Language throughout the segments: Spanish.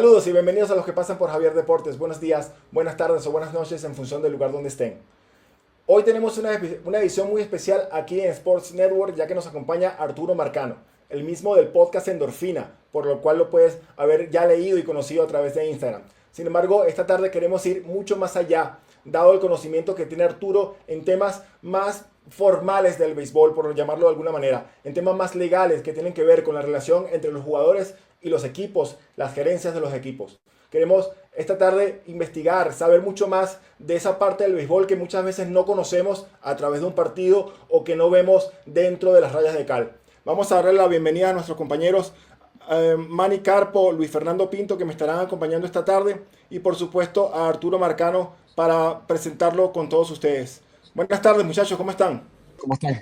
Saludos y bienvenidos a los que pasan por Javier Deportes. Buenos días, buenas tardes o buenas noches en función del lugar donde estén. Hoy tenemos una edición muy especial aquí en Sports Network, ya que nos acompaña Arturo Marcano, el mismo del podcast Endorfina, por lo cual lo puedes haber ya leído y conocido a través de Instagram. Sin embargo, esta tarde queremos ir mucho más allá, dado el conocimiento que tiene Arturo en temas más formales del béisbol, por llamarlo de alguna manera, en temas más legales que tienen que ver con la relación entre los jugadores y los equipos, las gerencias de los equipos. Queremos esta tarde investigar, saber mucho más de esa parte del béisbol que muchas veces no conocemos a través de un partido o que no vemos dentro de las rayas de cal. Vamos a darle la bienvenida a nuestros compañeros Manny Carpo, Luis Fernando Pinto, que me estarán acompañando esta tarde, y por supuesto a Arturo Marcano para presentarlo con todos ustedes. Buenas tardes, muchachos, ¿cómo están? ¿Cómo están?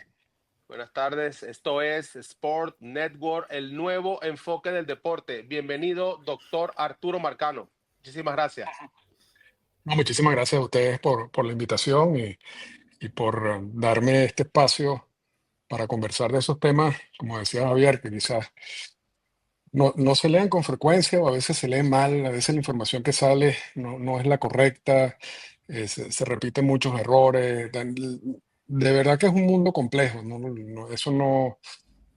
Buenas tardes, esto es Sport Network, el nuevo enfoque del deporte. Bienvenido, doctor Arturo Marcano. Muchísimas gracias. No, muchísimas gracias a ustedes por la invitación y por darme este espacio para conversar de esos temas, como decía Javier, que quizás no se leen con frecuencia o a veces se leen mal, a veces la información que sale no es la correcta, se repiten muchos errores. De verdad que es un mundo complejo, eso no,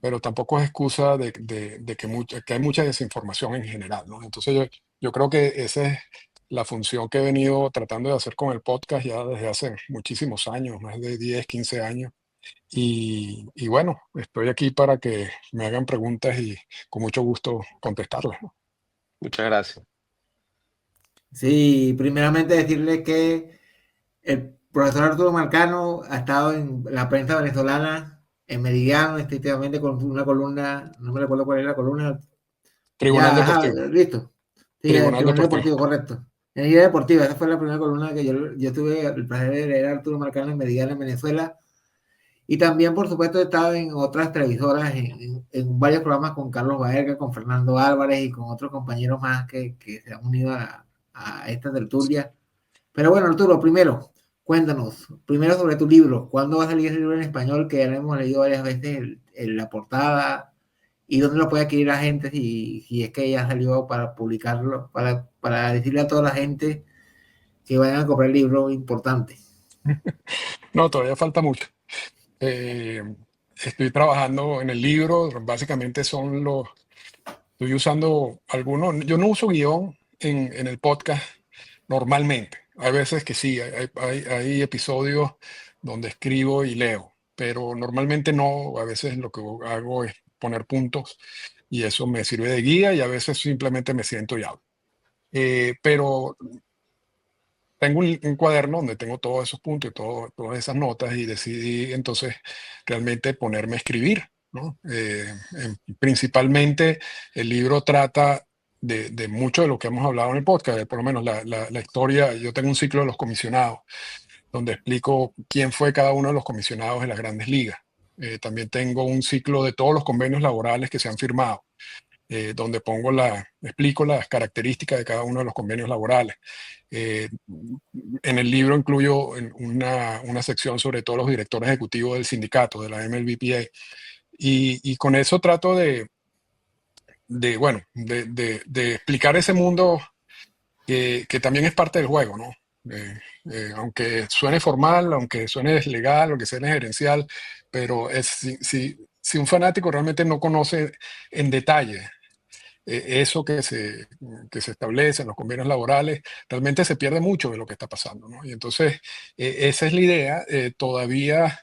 pero tampoco es excusa de que hay mucha desinformación en general, ¿no? Entonces yo creo que esa es la función que he venido tratando de hacer con el podcast ya desde hace muchísimos años, más de 10 15 años. Y bueno, estoy aquí para que me hagan preguntas y con mucho gusto contestarlas, ¿no? Muchas gracias. Sí, primeramente decirle que el profesor Arturo Marcano ha estado en la prensa venezolana, en Meridiano, estrictamente con una columna, no me recuerdo cuál es la columna. Tribunal Ya, ajá, Deportivo. listo. Sí, el Tribunal Tribunal Deportivo. Deportivo, correcto. En el Guía Deportiva, esa fue la primera columna que yo tuve el placer de leer a Arturo Marcano en Meridiano, en Venezuela. Y también, por supuesto, he estado en otras televisoras, en varios programas con Carlos Baerga, con Fernando Álvarez y con otros compañeros más que se han unido a esta tertulia. Pero bueno, Arturo, primero, cuéntanos, primero sobre tu libro. ¿Cuándo va a salir ese libro en español? Que ya lo hemos leído varias veces la portada. ¿Y dónde lo puede adquirir la gente si es que ya salió para publicarlo? Para decirle a toda la gente que vayan a comprar el libro importante. No, todavía falta mucho. Eh, Estoy trabajando en el libro, básicamente estoy usando algunos, yo no uso guión en el podcast normalmente. Hay veces que sí, hay episodios donde escribo y leo, pero normalmente no. A veces lo que hago es poner puntos y eso me sirve de guía y a veces simplemente me siento y hablo. Pero tengo un cuaderno donde tengo todos esos puntos y todas esas notas y decidí entonces realmente ponerme a escribir, ¿no? Principalmente el libro trata de mucho de lo que hemos hablado en el podcast, por lo menos la historia. Yo tengo un ciclo de los comisionados donde explico quién fue cada uno de los comisionados en las grandes ligas. También tengo un ciclo de todos los convenios laborales que se han firmado, donde explico las características de cada uno de los convenios laborales. Eh, en el libro incluyo una sección sobre todos los directores ejecutivos del sindicato, de la MLBPA, y con eso trato de explicar ese mundo que también es parte del juego, ¿no? Aunque suene formal, aunque suene deslegal, aunque suene gerencial, pero si un fanático realmente no conoce en detalle eso que se establece en los convenios laborales, realmente se pierde mucho de lo que está pasando, ¿no? Y entonces, esa es la idea. Todavía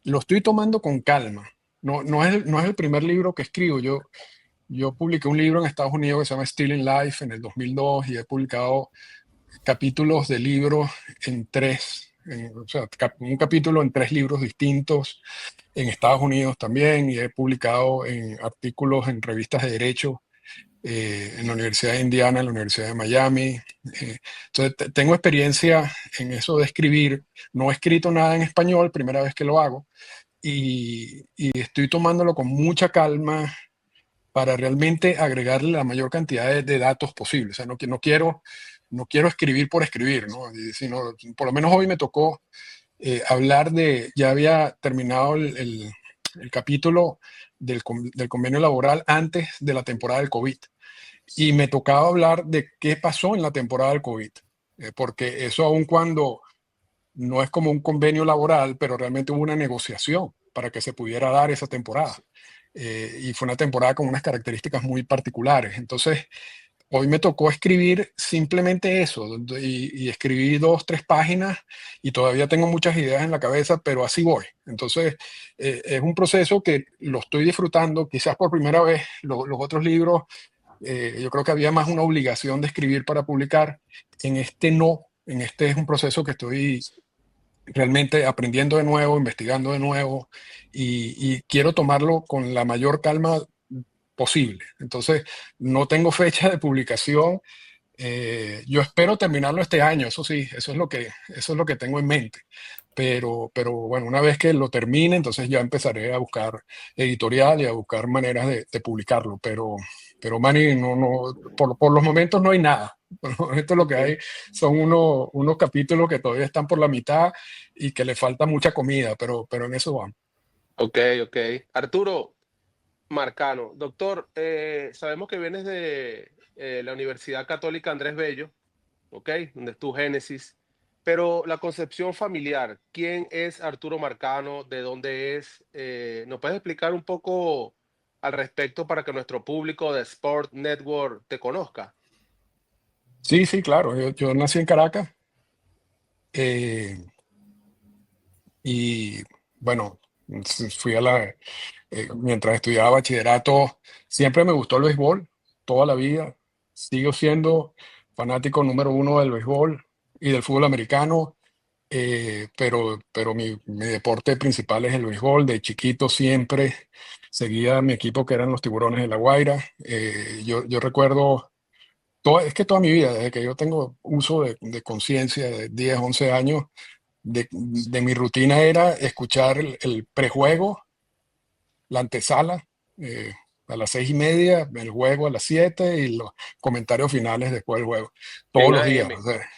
lo estoy tomando con calma. No es el primer libro que escribo. Yo publiqué un libro en Estados Unidos que se llama Still in Life en el 2002 y he publicado capítulos de libros o sea, un capítulo en 3 libros distintos en Estados Unidos también, y he publicado en artículos en revistas de derecho en la Universidad de Indiana, en la Universidad de Miami. Entonces, tengo experiencia en eso de escribir. No he escrito nada en español, primera vez que lo hago, y estoy tomándolo con mucha calma para realmente agregarle la mayor cantidad de datos posible. O sea, no quiero escribir por escribir, ¿no? Sino, por lo menos hoy me tocó ya había terminado el capítulo del convenio laboral antes de la temporada del COVID. y me tocaba hablar de qué pasó en la temporada del COVID, porque eso aun cuando no es como un convenio laboral, pero realmente hubo una negociación para que se pudiera dar esa temporada. Y fue una temporada con unas características muy particulares. Entonces, hoy me tocó escribir simplemente eso, y escribí 2, 3 páginas y todavía tengo muchas ideas en la cabeza, pero así voy. Entonces, es un proceso que lo estoy disfrutando, quizás por primera vez. Los otros libros, yo creo que había más una obligación de escribir para publicar. En este no, en este es un proceso que estoy realmente aprendiendo de nuevo, investigando de nuevo, y quiero tomarlo con la mayor calma posible. Entonces, no tengo fecha de publicación. Yo espero terminarlo este año, eso sí, eso es lo que tengo en mente. Pero bueno, una vez que lo termine, entonces ya empezaré a buscar editorial y a buscar maneras de publicarlo. Pero Manny, por los momentos no hay nada. Por los momentos lo que hay son unos capítulos que todavía están por la mitad y que le falta mucha comida, pero en eso vamos. Ok, ok. Arturo Marcano, doctor, sabemos que vienes de la Universidad Católica Andrés Bello, ¿ok? Donde es tu génesis. Pero la concepción familiar, ¿quién es Arturo Marcano? ¿De dónde es? ¿Nos puedes explicar un poco al respecto para que nuestro público de Sport Network te conozca? Sí, sí, claro. Yo nací en Caracas, eh, y bueno, fui mientras estudiaba bachillerato, siempre me gustó el béisbol, toda la vida. Sigo siendo fanático número uno del béisbol y del fútbol americano, pero mi deporte principal es el béisbol. De chiquito siempre seguía a mi equipo, que eran los Tiburones de La Guaira. Yo recuerdo, es que toda mi vida, desde que yo tengo uso de conciencia, de 10, 11 años, de mi rutina era escuchar el prejuego, la antesala, a las 6:30, el juego a las 7 y los comentarios finales después del juego, todos En los días. AM. O sea,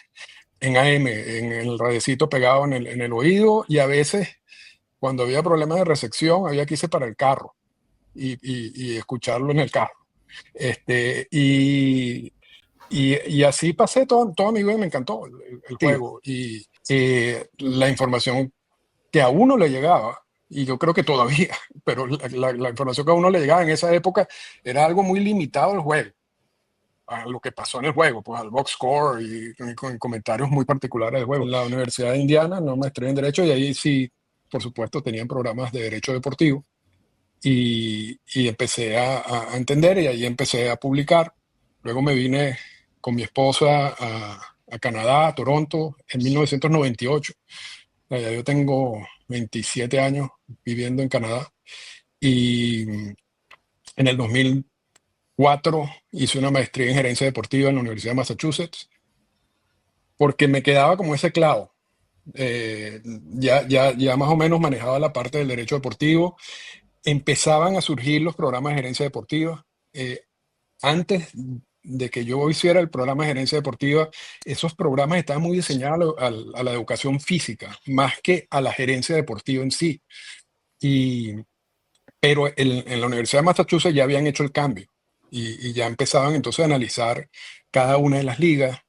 en AM, en el radiecito pegado en el oído, y a veces cuando había problemas de recepción había que irse para el carro y escucharlo en el carro. Este, y así pasé toda mi vida, y me encantó el Sí, juego y la información que a uno le llegaba, y yo creo que todavía, pero la información que a uno le llegaba en esa época era algo muy limitado al juego, a lo que pasó en el juego, pues al box score y con comentarios muy particulares del juego. En la Universidad de Indiana, no, maestría en Derecho, y ahí sí, por supuesto, tenían programas de Derecho Deportivo, y empecé a entender, y ahí empecé a publicar. Luego me vine con mi esposa a Canadá, a Toronto, en 1998. Ya yo tengo 27 años viviendo en Canadá, y en el 2004 hice una maestría en gerencia deportiva en la Universidad de Massachusetts, porque me quedaba como ese clavo. Ya más o menos manejaba la parte del derecho deportivo. Empezaban a surgir los programas de gerencia deportiva. Antes de que yo hiciera el programa de gerencia deportiva, esos programas estaban muy diseñados a la educación física, más que a la gerencia deportiva en sí. Y, pero en la Universidad de Massachusetts ya habían hecho el cambio, y ya empezaban entonces a analizar cada una de las ligas,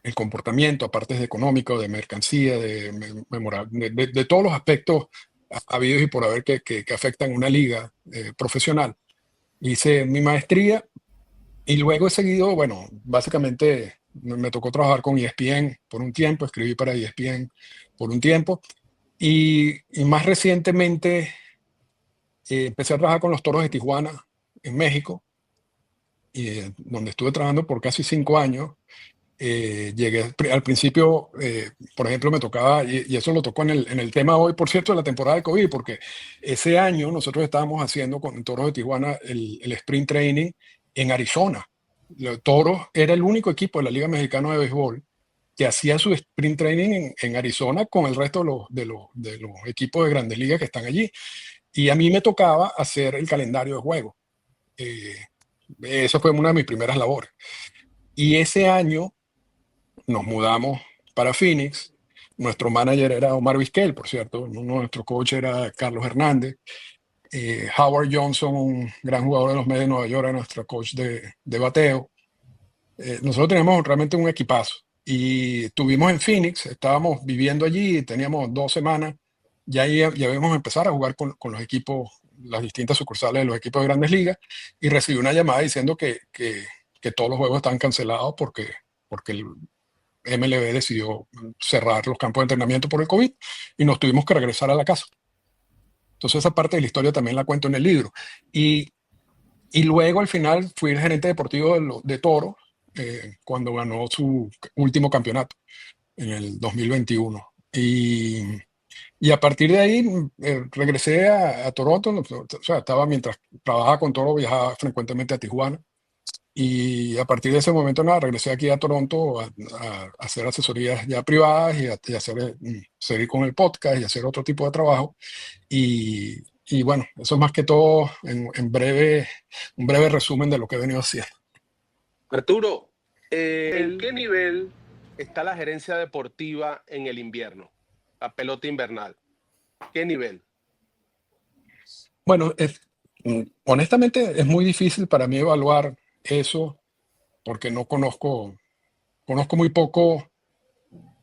el comportamiento, aparte de económico, de mercancía, de todos los aspectos habidos y por haber que afectan una liga profesional. Hice mi maestría y luego he seguido, bueno, básicamente me tocó trabajar con ESPN por un tiempo, escribí para ESPN por un tiempo, y más recientemente empecé a trabajar con los Toros de Tijuana en México, y donde estuve trabajando por casi 5 años. Llegué al principio, por ejemplo, me tocaba, y eso lo tocó en el tema hoy, por cierto, de la temporada de COVID, porque ese año nosotros estábamos haciendo con Toros de Tijuana el sprint training en Arizona. Toros era el único equipo de la Liga Mexicana de Béisbol que hacía su sprint training en Arizona con el resto de los equipos de Grandes Ligas que están allí. Y a mí me tocaba hacer el calendario de juego. Eh, Eso fue una de mis primeras labores. Y ese año nos mudamos para Phoenix. Nuestro manager era Omar Vizquel, por cierto. Nuestro coach era Carlos Hernández. Howard Johnson, un gran jugador de los Mets de Nueva York, era nuestro coach de bateo. Nosotros teníamos realmente un equipazo. Y estuvimos en Phoenix, estábamos viviendo allí, teníamos 2 semanas. Ya íbamos a empezar a jugar con los equipos, las distintas sucursales de los equipos de Grandes Ligas. Y recibí una llamada diciendo que todos los juegos estaban cancelados porque el MLB decidió cerrar los campos de entrenamiento por el COVID y nos tuvimos que regresar a la casa. Entonces esa parte de la historia también la cuento en el libro. Y luego al final fui el gerente deportivo de Toro cuando ganó su último campeonato en el 2021. Y a partir de ahí regresé a Toronto. O sea, mientras trabajaba con Toro, viajaba frecuentemente a Tijuana. Y a partir de ese momento, nada, regresé aquí a Toronto a hacer asesorías ya privadas y seguir con el podcast y hacer otro tipo de trabajo. Y bueno, eso es más que todo un breve resumen de lo que he venido haciendo. Arturo, ¿en qué nivel está la gerencia deportiva en el invierno? La pelota invernal. ¿Qué nivel? Bueno, honestamente es muy difícil para mí evaluar eso porque no conozco muy poco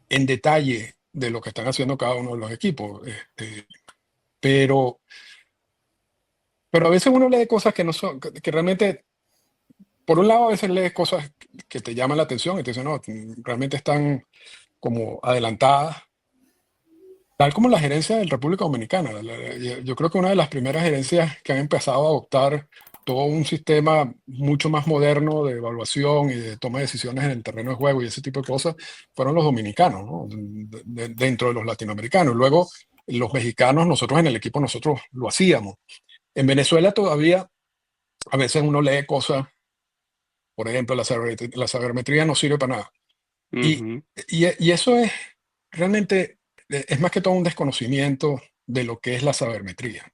en detalle de lo que están haciendo cada uno de los equipos. Pero a veces uno lee cosas que no son, que realmente, por un lado, a veces lees cosas que te llaman la atención y te dicen, no, realmente están como adelantadas. Tal como la gerencia de la República Dominicana. Yo creo que una de las primeras gerencias que han empezado a adoptar todo un sistema mucho más moderno de evaluación y de toma de decisiones en el terreno de juego y ese tipo de cosas fueron los dominicanos, ¿no? Dentro de los latinoamericanos. Luego, los mexicanos, nosotros en el equipo, nosotros lo hacíamos. En Venezuela todavía, a veces uno lee cosas, por ejemplo, la sabermetría no sirve para nada. Ujú. Y eso es realmente, es más que todo un desconocimiento de lo que es la sabermetría,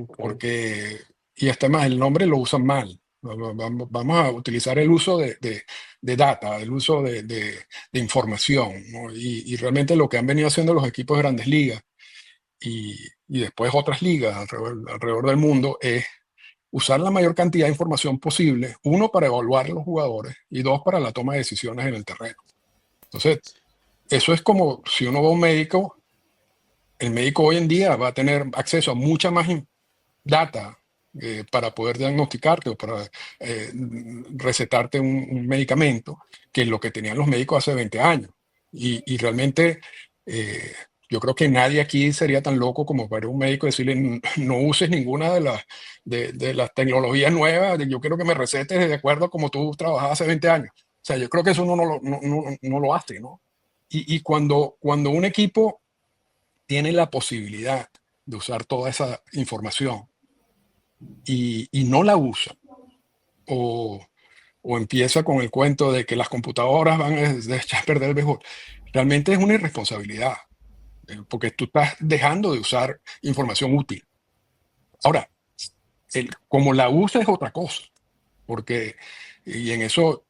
Ok. porque, y hasta más, el nombre lo usan mal. Vamos a utilizar el uso de data, el uso de información, ¿no? Y realmente lo que han venido haciendo los equipos de Grandes Ligas y después otras ligas alrededor del mundo es usar la mayor cantidad de información posible, uno, para evaluar a los jugadores y dos, para la toma de decisiones en el terreno. Entonces, eso es como si uno va a un médico, el médico hoy en día va a tener acceso a mucha más data para poder diagnosticarte o para recetarte un medicamento que lo que tenían los médicos hace 20 años. Y realmente yo creo que nadie aquí sería tan loco como para un médico decirle no uses ninguna de las tecnologías nuevas, yo quiero que me recetes de acuerdo a como tú trabajabas hace 20 años. O sea, yo creo que eso uno no lo hace, ¿no? Y cuando un equipo tiene la posibilidad de usar toda esa información y no la usa, o, o empieza con el cuento de que las computadoras van a echar a perder el béisbol, realmente es una irresponsabilidad, porque tú estás dejando de usar información útil. Ahora, como la usa es otra cosa, porque, y en eso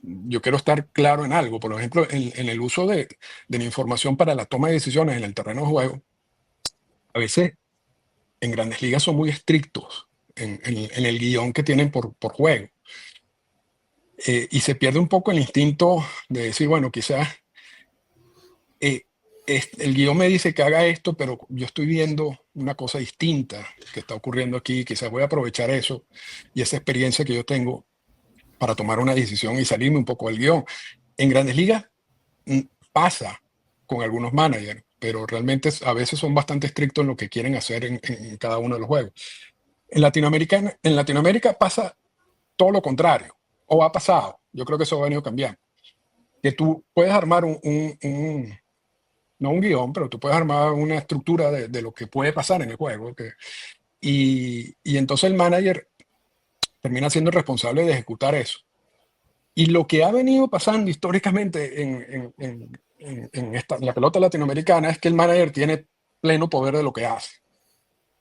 yo quiero estar claro en algo, por ejemplo, en el uso de la información para la toma de decisiones en el terreno de juego, a veces en Grandes Ligas son muy estrictos en el guión que tienen por juego. Y se pierde un poco el instinto de decir, bueno, quizás el guión me dice que haga esto, pero yo estoy viendo una cosa distinta que está ocurriendo aquí, quizás voy a aprovechar eso y esa experiencia que yo tengo para tomar una decisión y salirme un poco del guión. En Grandes Ligas pasa con algunos managers, pero realmente a veces son bastante estrictos en lo que quieren hacer en cada uno de los juegos. En Latinoamérica pasa todo lo contrario, o ha pasado. Yo creo que eso ha venido cambiando. Que tú puedes armar no un guión, pero tú puedes armar una estructura de lo que puede pasar en el juego. Y entonces el manager termina siendo el responsable de ejecutar eso. Y lo que ha venido pasando históricamente en la pelota latinoamericana es que el manager tiene pleno poder de lo que hace.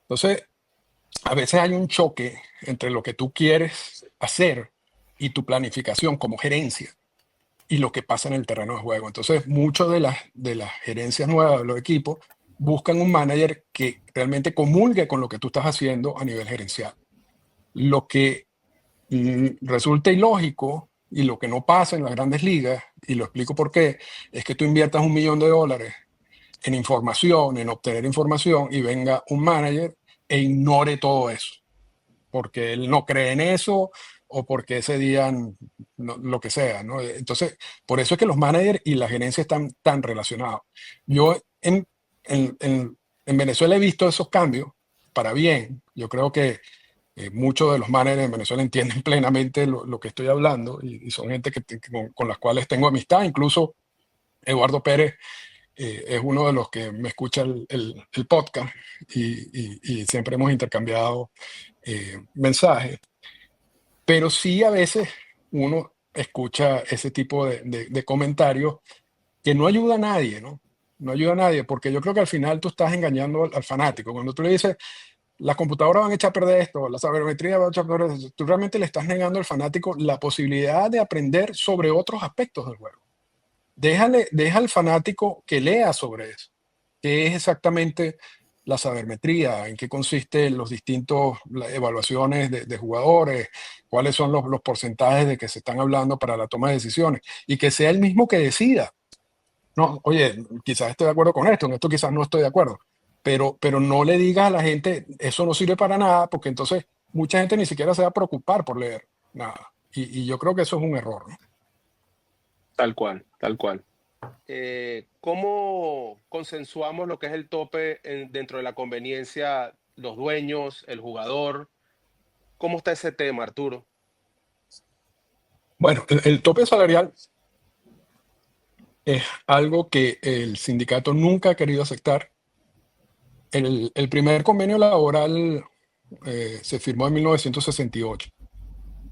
Entonces, a veces hay un choque entre lo que tú quieres hacer y tu planificación como gerencia y lo que pasa en el terreno de juego. Entonces, muchas de las gerencias nuevas de los equipos buscan un manager que realmente comulgue con lo que tú estás haciendo a nivel gerencial. Lo que resulta ilógico y lo que no pasa en las grandes ligas, y lo explico por qué, es que tú inviertas $1 millón en información, en obtener información, y venga un manager e ignore todo eso, porque él no cree en eso o porque ese día, lo que sea, ¿no? Entonces, por eso es que los managers y la gerencia están tan relacionados. Yo en, en- en Venezuela he visto esos cambios para bien. Yo creo que muchos de los managers en Venezuela entienden plenamente lo que estoy hablando y son gente con las cuales tengo amistad. Incluso Eduardo Pérez es uno de los que me escucha el podcast y siempre hemos intercambiado mensajes. Pero sí a veces uno escucha ese tipo de comentarios que no ayuda a nadie, ¿no? No ayuda a nadie, porque yo creo que al final tú estás engañando al fanático. Cuando tú le dices, las computadoras van a echar a perder esto, la sabermetría va a echar a perder esto, tú realmente le estás negando al fanático la posibilidad de aprender sobre otros aspectos del juego. Deja al fanático que lea sobre eso. ¿Qué es exactamente la sabermetría? ¿En qué consiste los distintos las evaluaciones de jugadores? ¿Cuáles son los porcentajes de que se están hablando para la toma de decisiones? Y que sea el mismo que decida. No, oye, quizás estoy de acuerdo con esto, en esto quizás no estoy de acuerdo, pero no le digas a la gente, eso no sirve para nada, porque entonces mucha gente ni siquiera se va a preocupar por leer nada. Y yo creo que eso es un error, ¿no? Tal cual, tal cual. ¿Cómo consensuamos lo que es el tope dentro de la conveniencia, los dueños, el jugador? ¿Cómo está ese tema, Arturo? Bueno, el tope salarial es algo que el sindicato nunca ha querido aceptar. El primer convenio laboral se firmó en 1968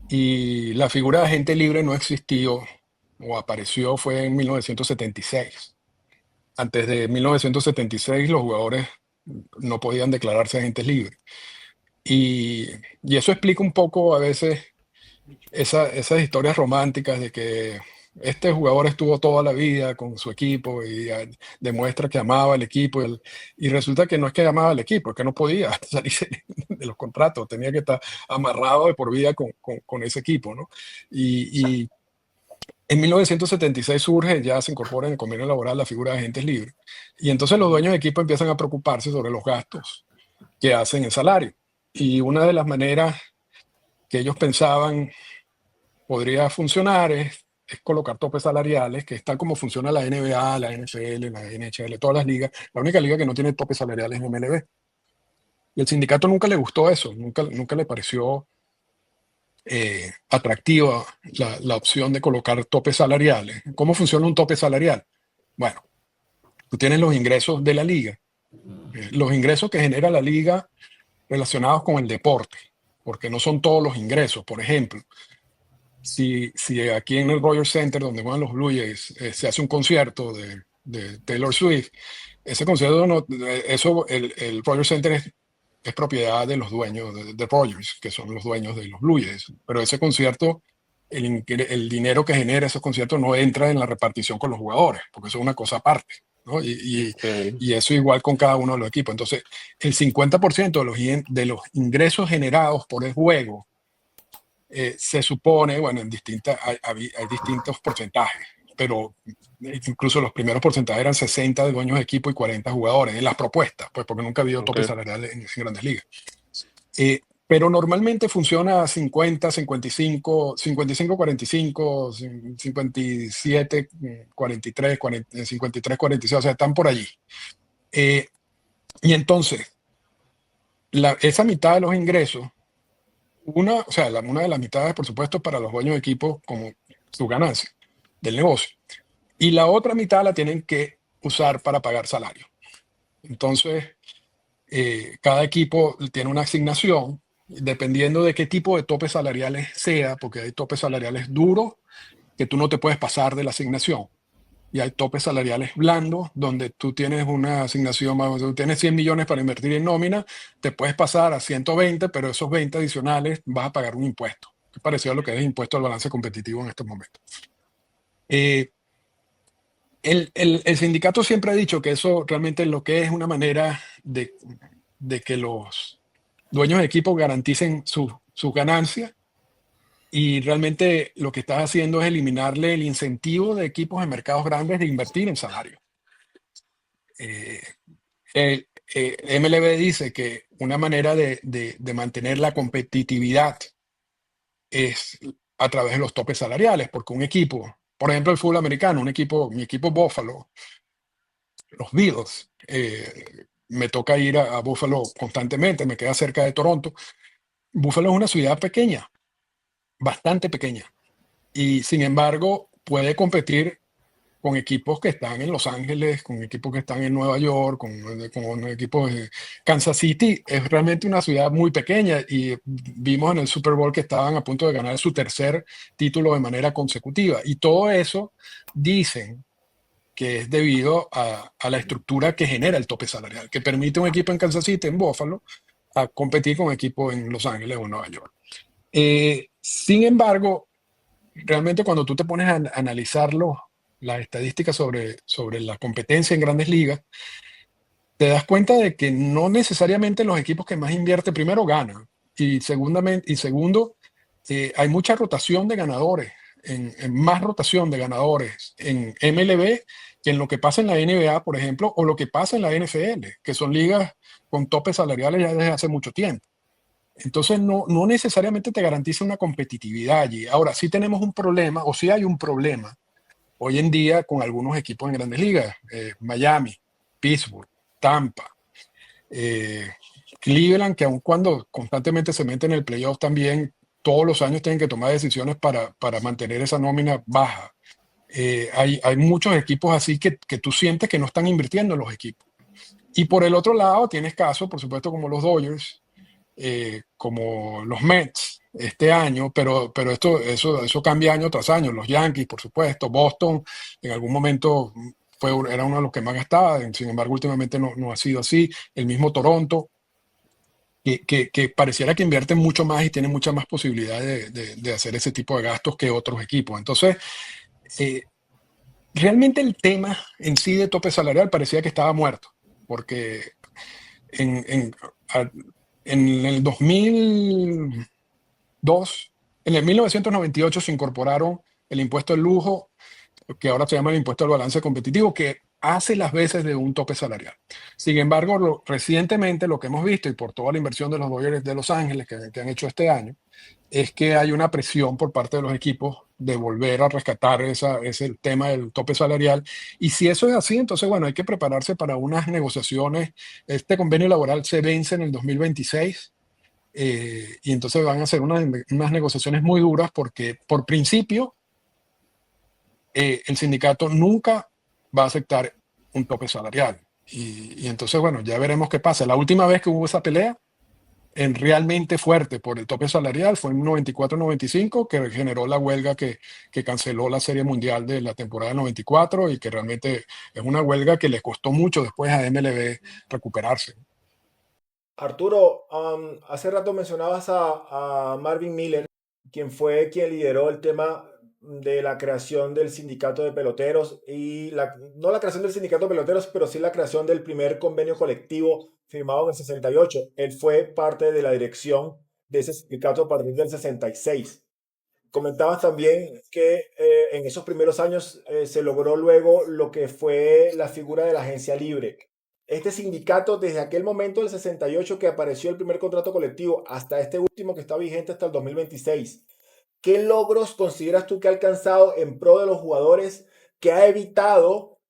y la figura de agente libre no existió o apareció fue en 1976. Antes de 1976 los jugadores no podían declararse agentes libres. Y, y eso explica un poco a veces esas historias románticas de que este jugador estuvo toda la vida con su equipo y demuestra que amaba al equipo y resulta que no es que amaba al equipo, es que no podía salirse de los contratos, tenía que estar amarrado de por vida con ese equipo, ¿no? Y en 1976 surge, ya se incorpora en el convenio laboral la figura de agentes libres y entonces los dueños de equipo empiezan a preocuparse sobre los gastos que hacen en salario. Y una de las maneras que ellos pensaban podría funcionar es colocar topes salariales, que es tal como funciona la NBA, la NFL, la NHL, todas las ligas. La única liga que no tiene topes salariales es MLB. Y el sindicato nunca le gustó eso, nunca le pareció atractiva la opción de colocar topes salariales. ¿Cómo funciona un tope salarial? Bueno, tú tienes los ingresos de la liga, los ingresos que genera la liga relacionados con el deporte, porque no son todos los ingresos. Por ejemplo, si aquí en el Rogers Center, donde juegan los Blue Jays, se hace un concierto de Taylor Swift, ese concierto, no, el Rogers Center es propiedad de los dueños de Rogers, que son los dueños de los Blue Jays. Pero ese concierto, el dinero que genera esos conciertos no entra en la repartición con los jugadores, porque eso es una cosa aparte, ¿no? Ok. Y eso igual con cada uno de los equipos. Entonces, el 50% de los ingresos generados por el juego se supone, bueno, hay distintos porcentajes, pero incluso los primeros porcentajes eran 60 de dueños de equipo y 40 jugadores en las propuestas, pues porque nunca ha habido tope Ok. salarial en grandes ligas. Pero normalmente funciona 50, 55, 55, 45, 57, 43, 40, 53, 46, o sea, están por allí. Eh, y entonces, esa mitad de los ingresos o sea, una de las mitades, por supuesto, para los dueños de equipo como su ganancia del negocio. Y la otra mitad la tienen que usar para pagar salario. Entonces, cada equipo tiene una asignación, dependiendo de qué tipo de topes salariales sea, porque hay topes salariales duros que tú no te puedes pasar de la asignación. Y hay topes salariales blandos, donde tú tienes una asignación, tú tienes 100 millones para invertir en nómina, te puedes pasar a 120, pero esos 20 adicionales vas a pagar un impuesto, que es parecido a lo que es el impuesto al balance competitivo en estos momentos. Eh, El sindicato siempre ha dicho que eso realmente lo que es una manera de que los dueños de equipos garanticen sus ganancias, y realmente lo que estás haciendo es eliminarle el incentivo de equipos en mercados grandes de invertir en salario. Eh, MLB dice que una manera de mantener la competitividad es a través de los topes salariales, porque un equipo, por ejemplo, el fútbol americano, mi equipo Buffalo, los Bills, me toca ir a Buffalo constantemente, me queda cerca de Toronto. Buffalo es una ciudad pequeña, bastante pequeña, y sin embargo puede competir con equipos que están en Los Ángeles, con equipos que están en Nueva York, con equipos de Kansas City. Es realmente una ciudad muy pequeña y vimos en el Super Bowl que estaban a punto de ganar su tercer título de manera consecutiva. Y todo eso dicen que es debido a la estructura que genera el tope salarial, que permite a un equipo en Kansas City, en Buffalo, a competir con equipos en Los Ángeles o en Nueva York. Sin embargo, realmente cuando tú te pones a analizarlo, las estadísticas sobre la competencia en grandes ligas, te das cuenta de que no necesariamente los equipos que más invierten primero ganan. Y segundo, hay mucha rotación de ganadores, más rotación de ganadores en MLB que en lo que pasa en la NBA, por ejemplo, o lo que pasa en la NFL, que son ligas con topes salariales ya desde hace mucho tiempo. Entonces, no necesariamente te garantiza una competitividad allí. Ahora, sí tenemos un problema, o sí hay un problema hoy en día con algunos equipos en grandes ligas, Miami, Pittsburgh, Tampa, eh, Cleveland, que aun cuando constantemente se mete en el playoff también, todos los años tienen que tomar decisiones para mantener esa nómina baja. Hay muchos equipos así que tú sientes que no están invirtiendo en los equipos. Y por el otro lado, tienes casos, por supuesto, como los Dodgers, como los Mets este año, pero eso cambia año tras año. Los Yankees, por supuesto, Boston en algún momento era uno de los que más gastaba, sin embargo últimamente no ha sido así. El mismo Toronto, que pareciera que invierte mucho más y tiene muchas más posibilidades de hacer ese tipo de gastos que otros equipos. Entonces, eh, realmente el tema en sí de tope salarial parecía que estaba muerto, porque en, en, a- en el 2002, en el 1998 se incorporaron el impuesto al lujo, que ahora se llama el impuesto al balance competitivo, que hace las veces de un tope salarial. Sin embargo, recientemente lo que hemos visto, y por toda la inversión de los Dodgers de Los Ángeles que han hecho este año, es que hay una presión por parte de los equipos de volver a rescatar ese tema del tope salarial. Y si eso es así, entonces, bueno, hay que prepararse para unas negociaciones. Este convenio laboral se vence en el 2026, y entonces van a ser unas negociaciones muy duras porque, por principio, el sindicato nunca va a aceptar un tope salarial. Y entonces, bueno, ya veremos qué pasa. La última vez que hubo esa pelea realmente fuerte por el tope salarial fue en 94-95, que generó la huelga que canceló la Serie Mundial de la temporada 94 y que realmente es una huelga que le costó mucho después a MLB recuperarse. Arturo, hace rato mencionabas a Marvin Miller, quien fue quien lideró el tema de la creación del sindicato de peloteros y no la creación del sindicato de peloteros, pero sí la creación del primer convenio colectivo firmado en el 68. Él fue parte de la dirección de ese sindicato a partir del 66. Comentabas también que en esos primeros años se logró luego lo que fue la figura de la agencia libre. Este sindicato, desde aquel momento del 68 que apareció el primer contrato colectivo hasta este último que está vigente hasta el 2026, ¿qué logros consideras tú que ha alcanzado en pro de los jugadores, que ha evitado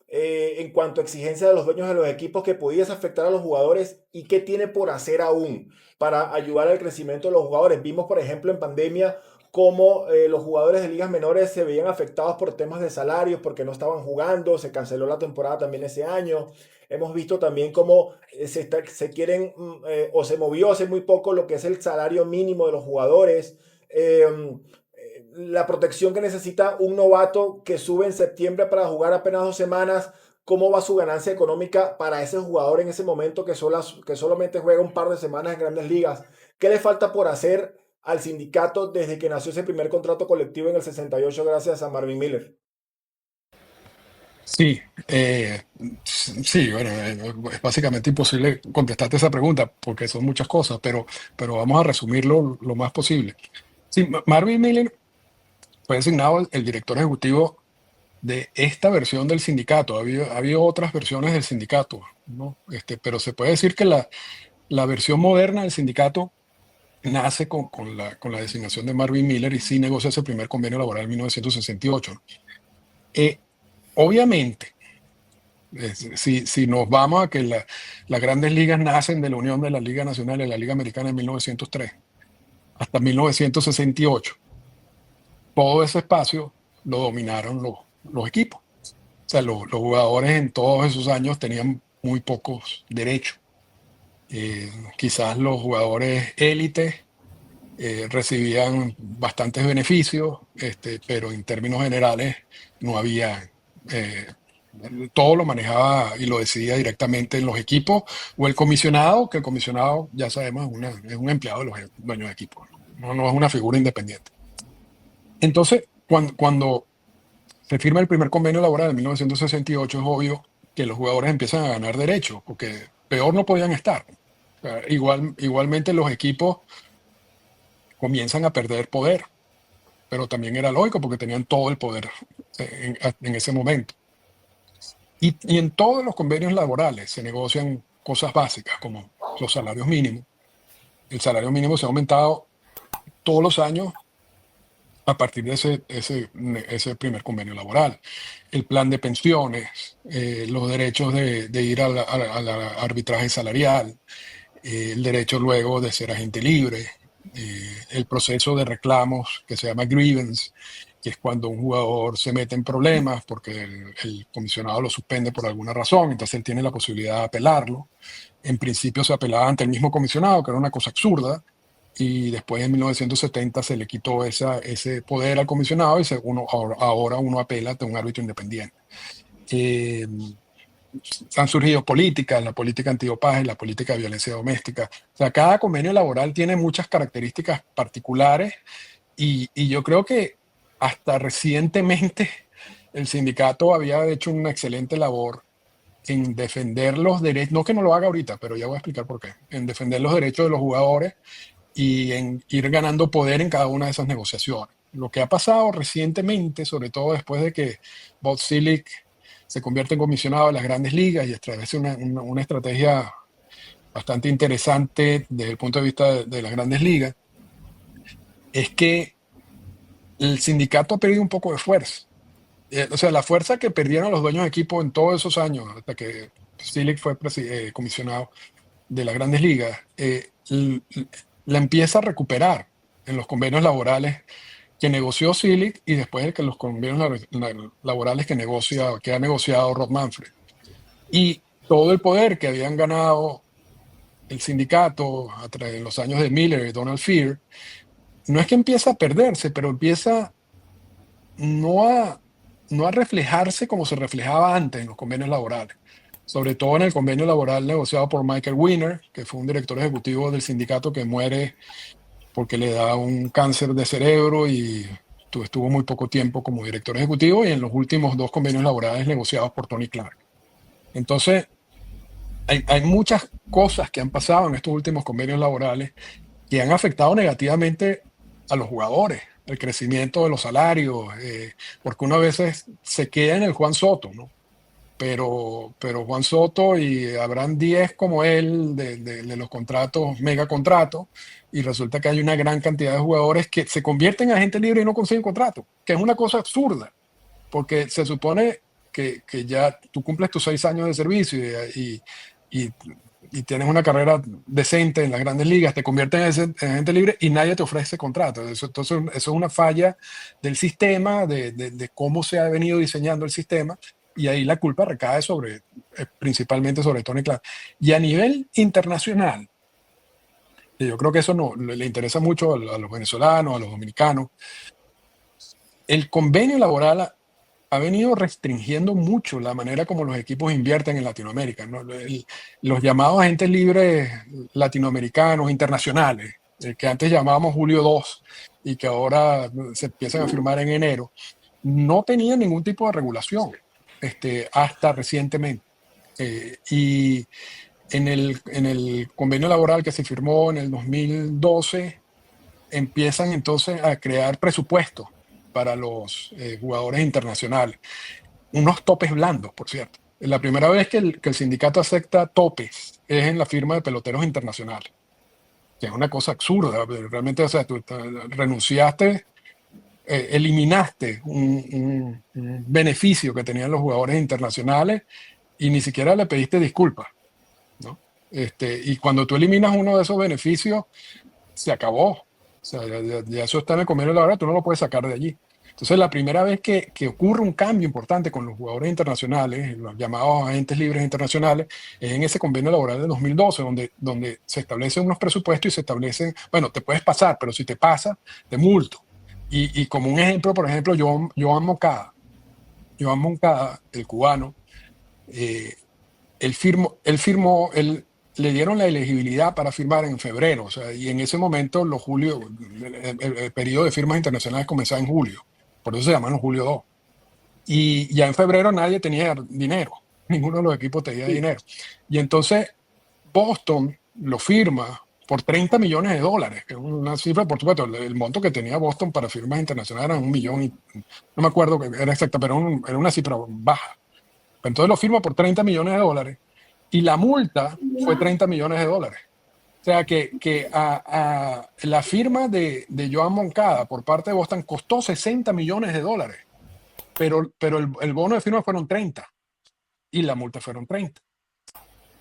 en cuanto a exigencia de los dueños de los equipos que pudiese afectar a los jugadores, y qué tiene por hacer aún para ayudar al crecimiento de los jugadores? Vimos, por ejemplo, en pandemia cómo los jugadores de ligas menores se veían afectados por temas de salarios porque no estaban jugando, se canceló la temporada también ese año. Hemos visto también cómo se quieren o se movió hace muy poco lo que es el salario mínimo de los jugadores. Eh, la protección que necesita un novato que sube en septiembre para jugar apenas 2 semanas, cómo va su ganancia económica para ese jugador en ese momento que solamente juega un par de semanas en grandes ligas. ¿Qué le falta por hacer al sindicato desde que nació ese primer contrato colectivo en el 68 gracias a Marvin Miller? Sí, sí, bueno, es básicamente imposible contestarte esa pregunta porque son muchas cosas, pero vamos a resumirlo lo más posible. Sí, Marvin Miller fue designado el director ejecutivo de esta versión del sindicato. Ha habido otras versiones del sindicato, ¿no? Pero se puede decir que la versión moderna del sindicato nace con la designación de Marvin Miller y sí negocia ese primer convenio laboral en 1968. Eh, Obviamente, si nos vamos a que las grandes ligas nacen de la unión de la Liga Nacional y la Liga Americana en 1903 hasta 1968, todo ese espacio lo dominaron los equipos. O sea, los jugadores en todos esos años tenían muy pocos derechos. Quizás los jugadores élite recibían bastantes beneficios, pero en términos generales no había, eh, todo lo manejaba y lo decidía directamente en los equipos o el comisionado, que el comisionado, ya sabemos, es un empleado de los dueños de equipos, no es una figura independiente. Entonces, cuando se firma el primer convenio laboral en 1968, es obvio que los jugadores empiezan a ganar derechos, porque peor no podían estar. O sea, igualmente los equipos comienzan a perder poder, pero también era lógico porque tenían todo el poder en ese momento. Y en todos los convenios laborales se negocian cosas básicas como los salarios mínimos. El salario mínimo se ha aumentado todos los años a partir de ese primer convenio laboral. El plan de pensiones, los derechos de ir al arbitraje salarial, el derecho luego de ser agente libre, el proceso de reclamos que se llama grievance, que es cuando un jugador se mete en problemas porque el comisionado lo suspende por alguna razón, entonces él tiene la posibilidad de apelarlo. En principio se apelaba ante el mismo comisionado, que era una cosa absurda, y después en 1970 se le quitó ese poder al comisionado y ahora uno apela ante un árbitro independiente. Eh, Han surgido políticas, la política antidopaje, la política de violencia doméstica. O sea, cada convenio laboral tiene muchas características particulares y yo creo que hasta recientemente el sindicato había hecho una excelente labor en defender los derechos, no que no lo haga ahorita, pero ya voy a explicar por qué, en defender los derechos de los jugadores y en ir ganando poder en cada una de esas negociaciones. Lo que ha pasado recientemente, sobre todo después de que Bob Selig se convierte en comisionado de las grandes ligas y establece una estrategia bastante interesante desde el punto de vista de las grandes ligas, es que el sindicato ha perdido un poco de fuerza. O sea, la fuerza que perdieron los dueños de equipo en todos esos años, hasta que Selig fue comisionado de las grandes ligas, la empieza a recuperar en los convenios laborales que negoció Selig y después de que los convenios laborales que ha negociado Rob Manfred. Y todo el poder que habían ganado el sindicato en los años de Miller y Donald Fehr, no es que empieza a perderse, pero empieza no a reflejarse como se reflejaba antes en los convenios laborales. Sobre todo en el convenio laboral negociado por Michael Winner, que fue un director ejecutivo del sindicato que muere porque le da un cáncer de cerebro y estuvo muy poco tiempo como director ejecutivo, y en los últimos dos convenios laborales negociados por Tony Clark. Entonces, hay muchas cosas que han pasado en estos últimos convenios laborales que han afectado negativamente a los jugadores, el crecimiento de los salarios, porque uno a veces se queda en el Juan Soto, ¿no? Pero Juan Soto y habrán 10 como él de los contratos, mega contratos, y resulta que hay una gran cantidad de jugadores que se convierten en agentes libres y no consiguen contrato, que es una cosa absurda, porque se supone que ya tú cumples tus 6 años de servicio y tienes una carrera decente en las grandes ligas, te conviertes en agente libre y nadie te ofrece contrato. Entonces, eso es una falla del sistema, de cómo se ha venido diseñando el sistema, y ahí la culpa recae principalmente sobre Tony Clark. Y a nivel internacional, y yo creo que eso no le interesa mucho a los venezolanos, a los dominicanos, el convenio laboral ha venido restringiendo mucho la manera como los equipos invierten en Latinoamérica, ¿no? Los llamados agentes libres latinoamericanos, internacionales, que antes llamábamos Julio 2 y que ahora se empiezan a firmar en enero, no tenían ningún tipo de regulación. hasta recientemente. Y en el convenio laboral que se firmó en el 2012, empiezan entonces a crear presupuestos para los jugadores internacionales. Unos topes blandos, por cierto. La primera vez que el sindicato acepta topes es en la firma de peloteros internacionales, que es una cosa absurda. Realmente, o sea, tú renunciaste, eliminaste un beneficio que tenían los jugadores internacionales y ni siquiera le pediste disculpas, ¿no? Y cuando tú eliminas uno de esos beneficios, se acabó. O sea, ya eso está en el convenio laboral, tú no lo puedes sacar de allí. Entonces, la primera vez que ocurre un cambio importante con los jugadores internacionales, los llamados agentes libres internacionales, es en ese convenio laboral de 2012, donde se establecen unos presupuestos y se establecen, bueno, te puedes pasar, pero si te pasa, te multo. Y como un ejemplo, por ejemplo, Joan Moncada, el cubano, él le dieron la elegibilidad para firmar en febrero, o sea, y en ese momento el periodo de firmas internacionales comenzaba en julio, por eso se llaman los Julio 2. Y ya en febrero nadie tenía dinero, ninguno de los equipos tenía dinero. Y entonces Boston lo firma por $30 millones, que es una cifra, por supuesto, el monto que tenía Boston para firmas internacionales era $1 millón, no me acuerdo que era exacta, pero era una cifra baja. Entonces lo firma por $30 millones y la multa fue $30 millones. O sea que a la firma de Joan Moncada por parte de Boston costó $60 millones, pero el bono de firma fueron 30 y la multa fueron 30.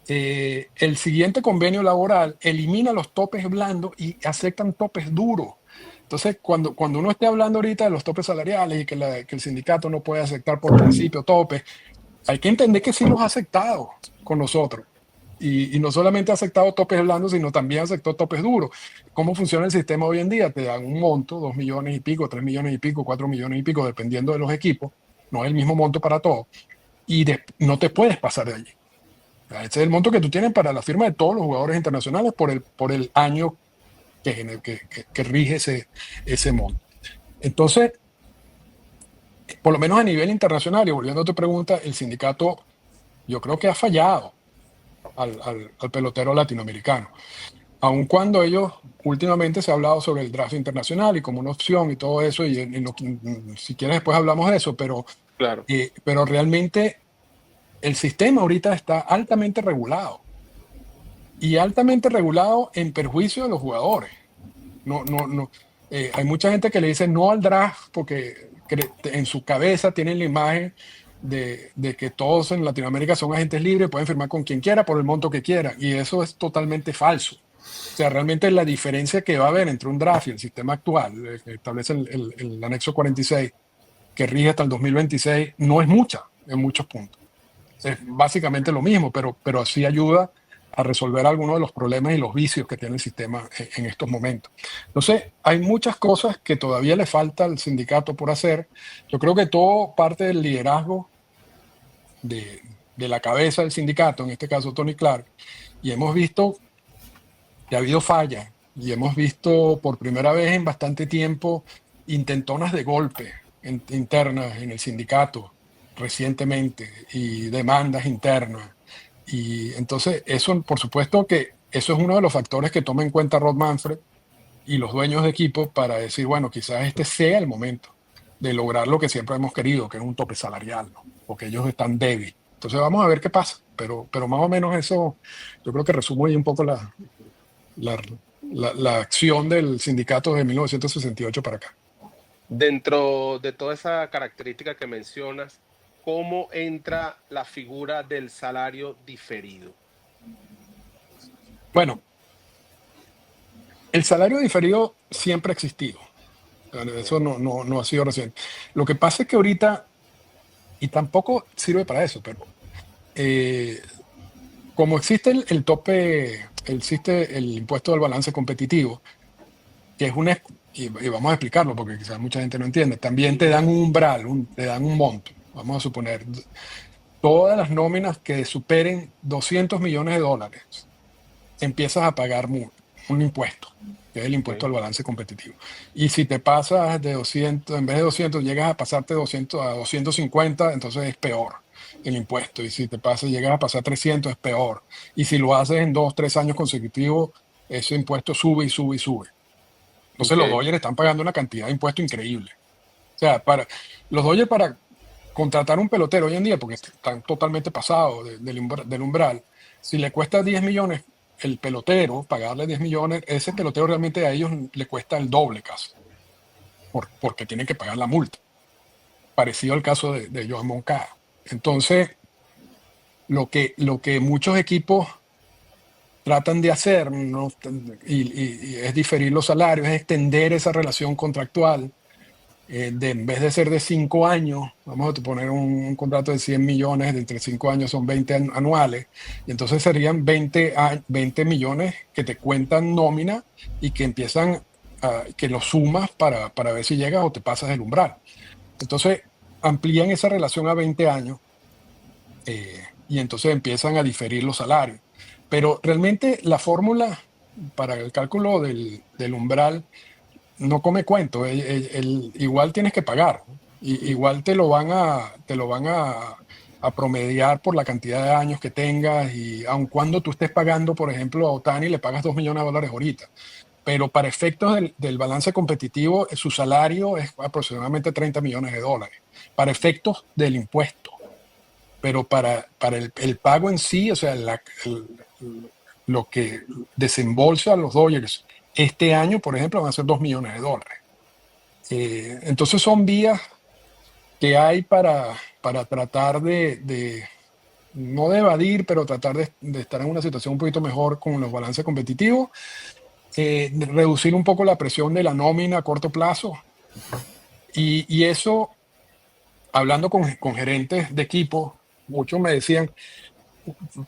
El siguiente convenio laboral elimina los topes blandos y aceptan topes duros. Entonces, cuando uno esté hablando ahorita de los topes salariales y que el sindicato no puede aceptar por principio topes, hay que entender que sí los ha aceptado con nosotros. Y no solamente ha aceptado topes blandos, sino también aceptó topes duros. ¿Cómo funciona el sistema hoy en día? Te dan un monto, 2 millones y pico, 3 millones y pico, 4 millones y pico, dependiendo de los equipos. No es el mismo monto para todos. Y no te puedes pasar de allí. Ese es el monto que tú tienes para la firma de todos los jugadores internacionales por el año que rige ese monto. Entonces, por lo menos a nivel internacional, y volviendo a tu pregunta, el sindicato yo creo que ha fallado al pelotero latinoamericano. Aun cuando ellos últimamente se ha hablado sobre el draft internacional y como una opción y todo eso, y si quieres después hablamos de eso, pero, Claro. Pero realmente el sistema ahorita está altamente regulado y altamente regulado en perjuicio de los jugadores. No. Hay mucha gente que le dice no al draft porque en su cabeza tienen la imagen de que todos en Latinoamérica son agentes libres, pueden firmar con quien quiera por el monto que quiera, y eso es totalmente falso. O sea, realmente la diferencia que va a haber entre un draft y el sistema actual, que establece el anexo 46, que rige hasta el 2026, no es mucha en muchos puntos. Es básicamente lo mismo, pero sí ayuda a resolver algunos de los problemas y los vicios que tiene el sistema en estos momentos. Entonces, hay muchas cosas que todavía le falta al sindicato por hacer. Yo creo que todo parte del liderazgo de la cabeza del sindicato, en este caso Tony Clark, y hemos visto que ha habido fallas, y hemos visto por primera vez en bastante tiempo intentonas de golpe internas en el sindicato recientemente y demandas internas. Y entonces eso, por supuesto que eso es uno de los factores que toma en cuenta Rob Manfred y los dueños de equipo para decir, bueno, quizás este sea el momento de lograr lo que siempre hemos querido, que es un tope salarial, ¿no? Porque ellos están débiles. Entonces vamos a ver qué pasa, pero más o menos eso yo creo que resume ahí un poco la acción del sindicato de 1968 para acá. Dentro de toda esa característica que mencionas, ¿cómo entra la figura del salario diferido? Bueno, el salario diferido siempre ha existido. Eso no ha sido reciente. Lo que pasa es que ahorita, y tampoco sirve para eso, pero como existe el tope, existe el impuesto del balance competitivo, que es y vamos a explicarlo porque quizás mucha gente no entiende, también te dan un umbral, te dan un monto. Vamos a suponer, todas las nóminas que superen $200 millones, empiezas a pagar un impuesto, que es el impuesto al balance competitivo. Y si te pasas de 200, en vez de 200, llegas a pasarte 200 a 250, entonces es peor. el impuesto. Y si te pasa, llegas a pasar 300, es peor. Y si lo haces en 2, 3 años consecutivos, ese impuesto sube y sube y sube. Entonces los Ok. Dodgers están pagando una cantidad de impuesto increíble. O sea, los Dodgers para contratar un pelotero hoy en día, porque están totalmente pasados del umbral, si le cuesta 10 millones el pelotero, pagarle 10 millones, ese pelotero realmente a ellos le cuesta el doble casi, porque tienen que pagar la multa. Parecido al caso de Joan Moncada. Entonces, lo que muchos equipos tratan de hacer, ¿no? y es diferir los salarios, es extender esa relación contractual. En vez de ser de 5 años, vamos a poner un contrato de 100 millones, de entre 5 años son 20 anuales, y entonces serían 20 millones que te cuentan nómina y que empiezan, que lo sumas para ver si llegas o te pasas el umbral. Entonces amplían esa relación a 20 años y entonces empiezan a diferir los salarios. Pero realmente la fórmula para el cálculo del umbral no come cuento. Igual tienes que pagar, ¿no? Igual te lo van a promediar por la cantidad de años que tengas, y aun cuando tú estés pagando, por ejemplo, a Ohtani le pagas $2 millones ahorita, pero para efectos del balance competitivo, su salario es aproximadamente $30 millones, para efectos del impuesto. Pero para el pago en sí, o sea, lo que desembolsa a los Dodgers este año, por ejemplo, van a ser $2 millones. Entonces son vías que hay para tratar no de evadir, pero tratar de estar en una situación un poquito mejor con los balances competitivos, de reducir un poco la presión de la nómina a corto plazo. Y eso, hablando con gerentes de equipo, muchos me decían,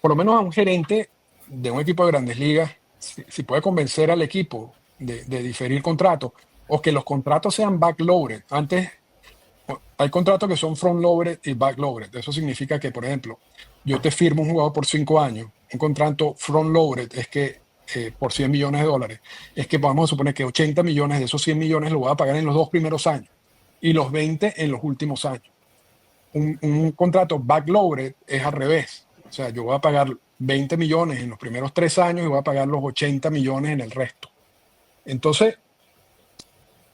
por lo menos a un gerente de un equipo de Grandes Ligas, si puede convencer al equipo de diferir contratos, o que los contratos sean backloaded. Antes hay contratos que son front-loaded y back-loaded. Eso significa que, por ejemplo, yo te firmo un jugador por 5 años. Un contrato front-loaded es que por $100 millones, es que vamos a suponer que 80 millones de esos 100 millones lo voy a pagar en los 2 primeros años y los 20 en los últimos años. Un contrato backloaded es al revés. O sea, yo voy a pagar 20 millones en los primeros 3 años y voy a pagar los 80 millones en el resto. Entonces,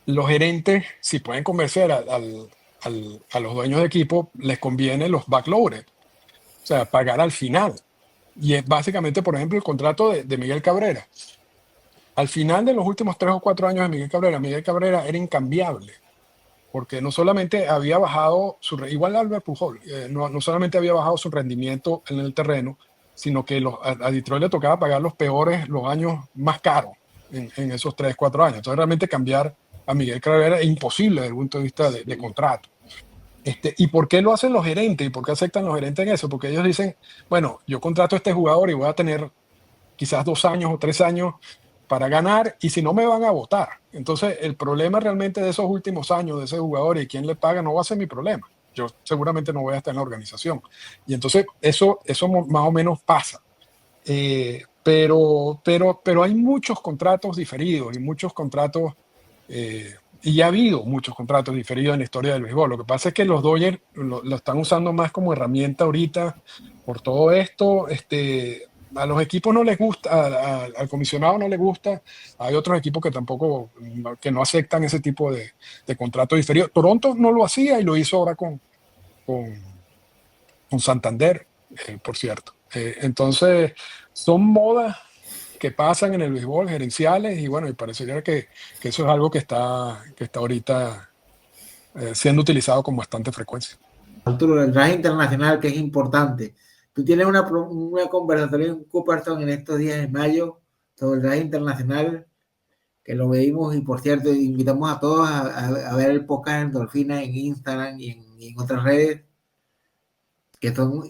los gerentes, si pueden convencer a los dueños de equipo, les conviene los backloaded, o sea, pagar al final. Y es básicamente, por ejemplo, el contrato de Miguel Cabrera. Al final de los últimos 3 o 4 años de Miguel Cabrera era incambiable, porque no solamente había bajado igual Albert Pujol, no solamente había bajado su rendimiento en el terreno, sino que a Detroit le tocaba pagar los años más caros en esos 3, 4 años. Entonces realmente cambiar a Miguel Cabrera es imposible desde el punto de vista de contrato. ¿Y por qué lo hacen los gerentes? ¿Y por qué aceptan los gerentes en eso? Porque ellos dicen, bueno, yo contrato a este jugador y voy a tener quizás 2 años o 3 años para ganar, y si no me van a votar. Entonces el problema realmente de esos últimos años de ese jugador y quién le paga no va a ser mi problema. Yo seguramente no voy a estar en la organización. Y entonces eso más o menos pasa. Pero hay muchos contratos diferidos y muchos contratos, y ya ha habido muchos contratos diferidos en la historia del béisbol. Lo que pasa es que los Dodgers lo están usando más como herramienta ahorita por todo esto. A los equipos no les gusta, al comisionado no le gusta. Hay otros equipos que tampoco, que no aceptan ese tipo de contratos diferidos. Toronto no lo hacía y lo hizo ahora con Santander, por cierto. Entonces, son modas que pasan en el béisbol, gerenciales, y bueno, y parecería que eso es algo que está ahorita siendo utilizado con bastante frecuencia. Arturo, el draft internacional, que es importante. Tú tienes una conversación en Cooperstown en estos días de mayo sobre el draft internacional, que lo veimos, y por cierto, invitamos a todos a ver el podcast Endorfina en Instagram y en otras redes, que son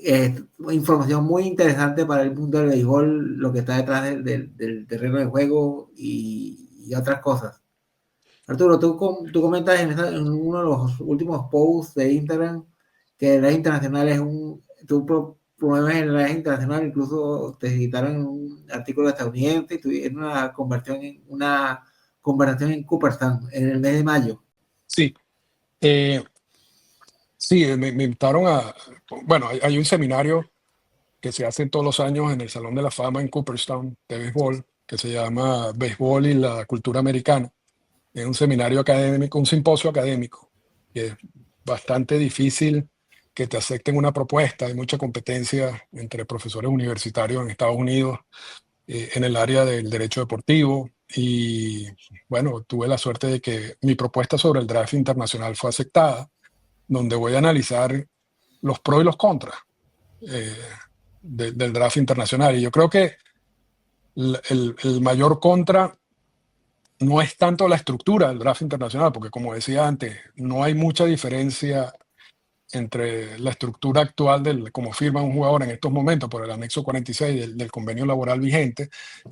información muy interesante para el mundo del béisbol, lo que está detrás del terreno de juego y otras cosas. Arturo, tú comentas en uno de los últimos posts de Instagram que el draft internacional tú promueves el draft internacional, incluso te citaron en un artículo estadounidense y tuvieron una conversación en Cooperstown en el mes de mayo. Sí. Sí, me invitaron bueno, hay un seminario que se hace todos los años en el Salón de la Fama en Cooperstown de béisbol, que se llama Béisbol y la Cultura Americana. Es un seminario académico, un simposio académico, que es bastante difícil que te acepten una propuesta. Hay mucha competencia entre profesores universitarios en Estados Unidos en el área del derecho deportivo. Y bueno, tuve la suerte de que mi propuesta sobre el draft internacional fue aceptada, donde voy a analizar los pros y los contras eh, del draft internacional. Y yo creo que el mayor contra no es tanto la estructura del draft internacional, porque como decía antes, no hay mucha diferencia entre la estructura actual del cómo firma un jugador en estos momentos por el anexo 46 del convenio laboral vigente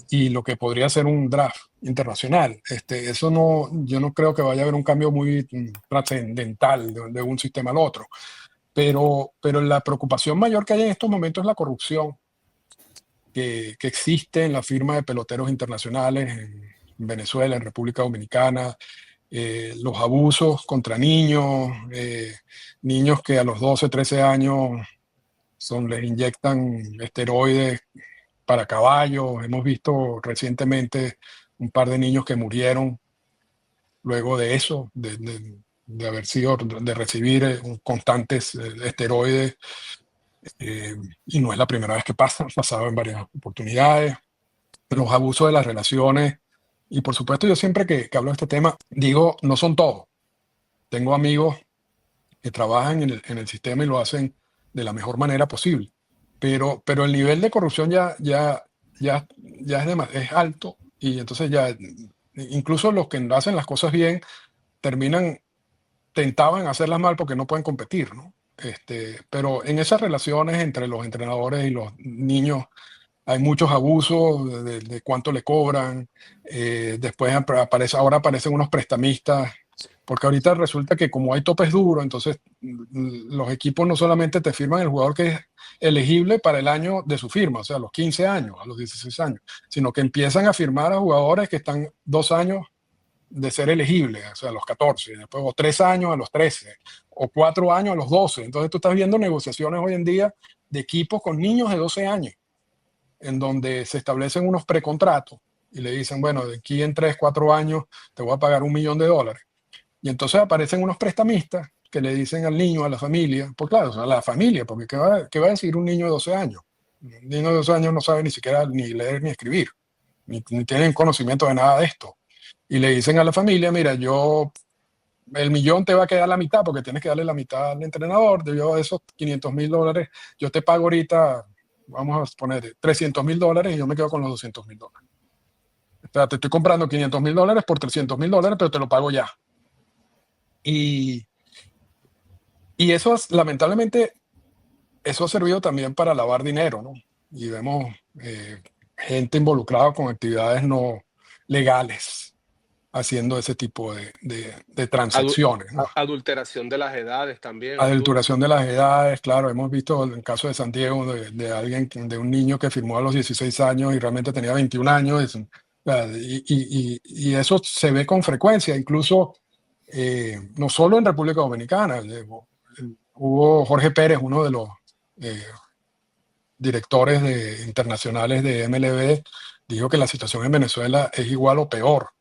y lo que podría ser un draft internacional. Eso no, yo no creo que vaya a haber un cambio muy trascendental de un sistema al otro. Pero la preocupación mayor que hay en estos momentos es la corrupción que existe en la firma de peloteros internacionales en Venezuela, en República Dominicana, los abusos contra niños, niños que a los 12, 13 años les inyectan esteroides para caballos. Hemos visto recientemente un par de niños que murieron luego de eso, de haber sido, de recibir constantes esteroides. Y no es la primera vez que pasa, ha pasado en varias oportunidades. Los abusos de las relaciones. Y por supuesto, yo siempre que hablo de este tema, digo, no son todos. Tengo amigos que trabajan en el sistema y lo hacen de la mejor manera posible. Pero el nivel de corrupción ya es alto y entonces ya, incluso los que hacen las cosas bien, terminan tentados en hacerlas mal porque no pueden competir, ¿no? Pero en esas relaciones entre los entrenadores y los niños hay muchos abusos de cuánto le cobran. Después ahora aparecen unos prestamistas, porque ahorita resulta que como hay topes duros, entonces los equipos no solamente te firman el jugador que es elegible para el año de su firma, o sea, a los 15 años, a los 16 años, sino que empiezan a firmar a jugadores que están 2 años de ser elegibles, o sea, a los 14, después o 3 años a los 13, o 4 años a los 12. Entonces tú estás viendo negociaciones hoy en día de equipos con niños de 12 años en donde se establecen unos precontratos y le dicen, bueno, de aquí en 3, 4 años te voy a pagar $1 millón. Y entonces aparecen unos prestamistas que le dicen al niño, a la familia, pues claro, a la familia, porque ¿qué va a decir un niño de 12 años? Un niño de 12 años no sabe ni siquiera ni leer ni escribir, ni tienen conocimiento de nada de esto. Y le dicen a la familia, mira, el millón te va a quedar la mitad porque tienes que darle la mitad al entrenador, de esos $500,000, yo te pago ahorita, vamos a poner $300,000 y yo me quedo con los $200,000. O sea, te estoy comprando $500,000 por $300,000, pero te lo pago ya. Y eso lamentablemente, eso ha servido también para lavar dinero, ¿no? Y vemos gente involucrada con actividades no legales haciendo ese tipo de transacciones, ¿no? Adulteración de las edades también, Arturo. Adulteración de las edades, claro, hemos visto el caso de San Diego de un niño que firmó a los 16 años y realmente tenía 21 años. Y eso se ve con frecuencia, incluso no solo en República Dominicana. Hubo Jorge Pérez, uno de los directores internacionales de MLB, dijo que la situación en Venezuela es igual o peor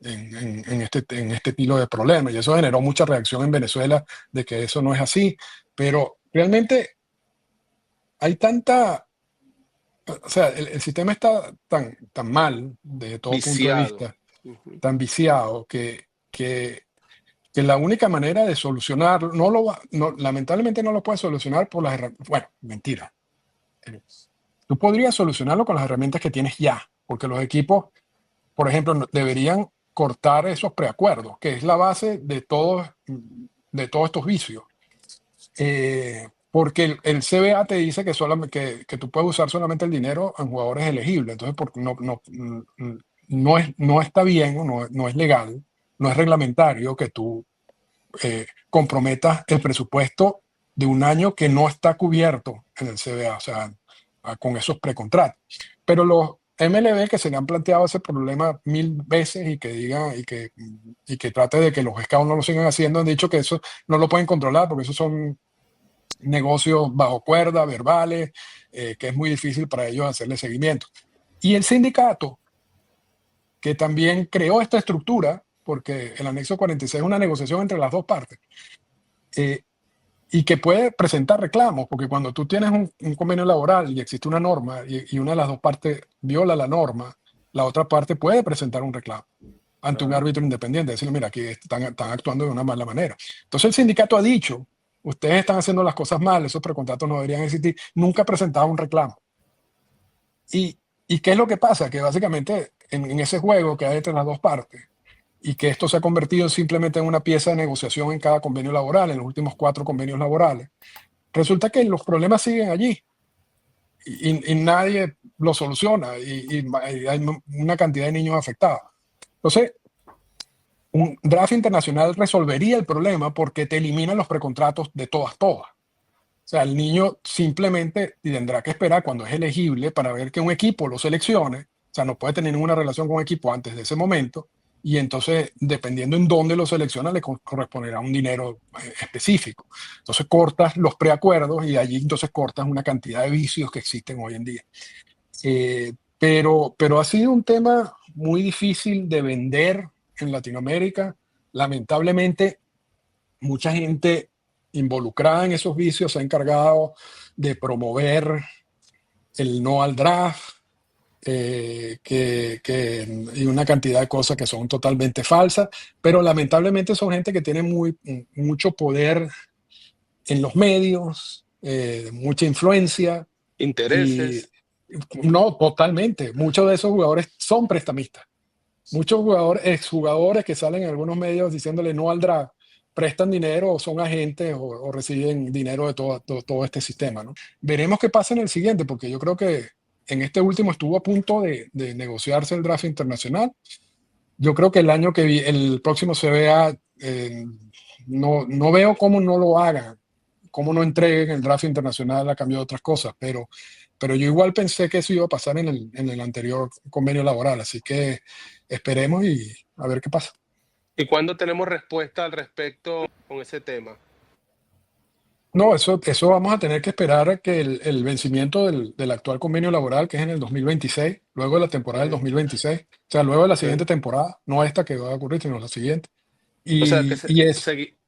en este estilo de problemas. Y eso generó mucha reacción en Venezuela de que eso no es así. Pero realmente hay tanta... O sea, el sistema está tan mal desde todo punto de Viciado. vista, tan viciado, que la única manera de solucionarlo, lamentablemente no lo puedes solucionar por las herramientas. Bueno, mentira. Tú podrías solucionarlo con las herramientas que tienes ya, porque los equipos, por ejemplo, deberían cortar esos preacuerdos, que es la base de todos estos vicios. Porque el CBA te dice que tú puedes usar solamente el dinero en jugadores elegibles. Entonces, porque no está bien, no es legal, no es reglamentario que tú comprometas el presupuesto de un año que no está cubierto en el CBA, o sea, con esos precontratos. Pero MLB, que se le han planteado ese problema 1000 veces y que diga y que trate de que los scouts no lo sigan haciendo, han dicho que eso no lo pueden controlar porque esos son negocios bajo cuerda, verbales, que es muy difícil para ellos hacerle seguimiento. Y el sindicato, que también creó esta estructura, porque el anexo 46 es una negociación entre las dos partes, y que puede presentar reclamos, porque cuando tú tienes un convenio laboral y existe una norma y una de las dos partes viola la norma, la otra parte puede presentar un reclamo ante un árbitro independiente, decirle, mira, aquí están actuando de una mala manera. Entonces el sindicato ha dicho, ustedes están haciendo las cosas mal, esos precontratos no deberían existir, nunca ha presentado un reclamo. ¿Y qué es lo que pasa? Que básicamente en ese juego que hay entre las dos partes, y que esto se ha convertido simplemente en una pieza de negociación en cada convenio laboral, en los últimos 4 convenios laborales, resulta que los problemas siguen allí y nadie los soluciona y hay una cantidad de niños afectados. Entonces, un draft internacional resolvería el problema porque te eliminan los precontratos de todas. O sea, el niño simplemente tendrá que esperar cuando es elegible para ver que un equipo lo seleccione. O sea, no puede tener ninguna relación con un equipo antes de ese momento. Y entonces, dependiendo en dónde lo selecciona, le corresponderá un dinero específico. Entonces cortas los preacuerdos y allí entonces cortas una cantidad de vicios que existen hoy en día. Pero ha sido un tema muy difícil de vender en Latinoamérica. Lamentablemente, mucha gente involucrada en esos vicios se ha encargado de promover el no al draft, y una cantidad de cosas que son totalmente falsas, pero lamentablemente son gente que tiene mucho poder en los medios, mucha influencia. Intereses. No, totalmente. Muchos de esos jugadores son prestamistas. Muchos jugadores, exjugadores que salen en algunos medios diciéndole no al draft, prestan dinero o son agentes o reciben dinero de todo este sistema, ¿no? Veremos qué pasa en el siguiente, porque yo creo que en este último estuvo a punto de negociarse el draft internacional. Yo creo que el próximo CBA, no veo cómo no lo hagan, cómo no entreguen el draft internacional a cambio de otras cosas, pero yo igual pensé que eso iba a pasar en el anterior convenio laboral, así que esperemos y a ver qué pasa. ¿Y cuándo tenemos respuesta al respecto con ese tema? No, eso vamos a tener que esperar a que el vencimiento del actual convenio laboral, que es en el 2026, luego de la temporada del 2026, o sea, luego de la siguiente temporada, no esta que va a ocurrir, sino la siguiente. O sea, que Y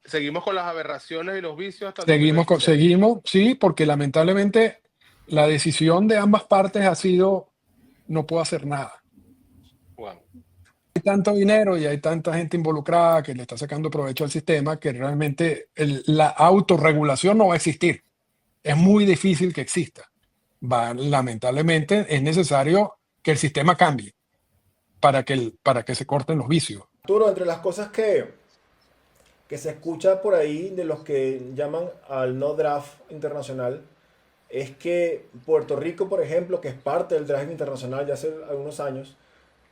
seguimos con las aberraciones y los vicios hasta el seguimos, 2026. sí, porque lamentablemente la decisión de ambas partes ha sido, no puedo hacer nada. Wow. Hay tanto dinero y hay tanta gente involucrada que le está sacando provecho al sistema que realmente la autorregulación no va a existir. Es muy difícil que exista. Lamentablemente es necesario que el sistema cambie para que se corten los vicios. Arturo, entre las cosas que se escucha por ahí de los que llaman al no draft internacional, es que Puerto Rico, por ejemplo, que es parte del draft internacional ya hace algunos años,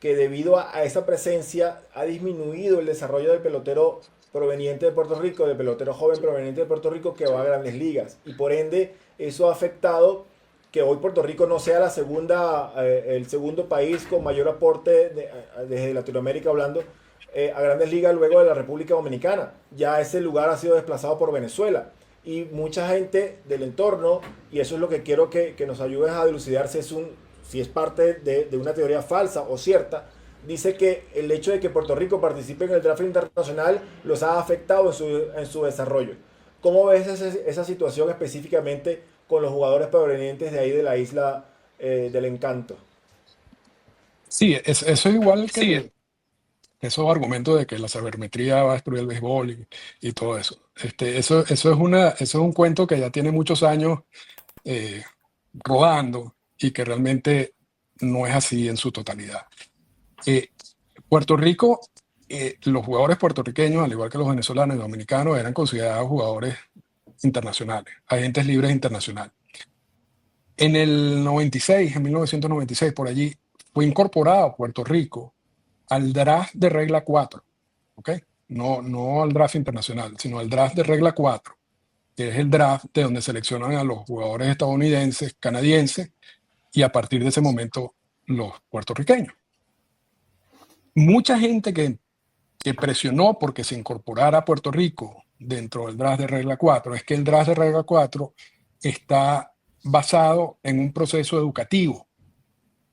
que debido a esa presencia ha disminuido el desarrollo del pelotero proveniente de Puerto Rico, del pelotero joven proveniente de Puerto Rico que va a grandes ligas. Y por ende, eso ha afectado que hoy Puerto Rico no sea el segundo país con mayor aporte desde Latinoamérica hablando a grandes ligas luego de la República Dominicana. Ya ese lugar ha sido desplazado por Venezuela. Y mucha gente del entorno, y eso es lo que quiero que nos ayudes a dilucidar si es parte de una teoría falsa o cierta, dice que el hecho de que Puerto Rico participe en el draft internacional los ha afectado en su desarrollo. ¿Cómo ves esa situación específicamente con los jugadores provenientes de ahí de la isla del Encanto? Sí, eso es igual que esos argumentos de que la sabermetría va a destruir el béisbol y todo eso. Eso es un cuento que ya tiene muchos años rodando y que realmente no es así en su totalidad. Puerto Rico, los jugadores puertorriqueños, al igual que los venezolanos y dominicanos, eran considerados jugadores internacionales, agentes libres internacionales. En el 96, en 1996, por allí, fue incorporado Puerto Rico al draft de regla 4, ¿ok? No al draft internacional, sino al draft de regla 4, que es el draft de donde seleccionan a los jugadores estadounidenses, canadienses, y a partir de ese momento los puertorriqueños. Mucha gente que presionó porque se incorporara a Puerto Rico dentro del draft de regla 4, es que el draft de regla 4 está basado en un proceso educativo.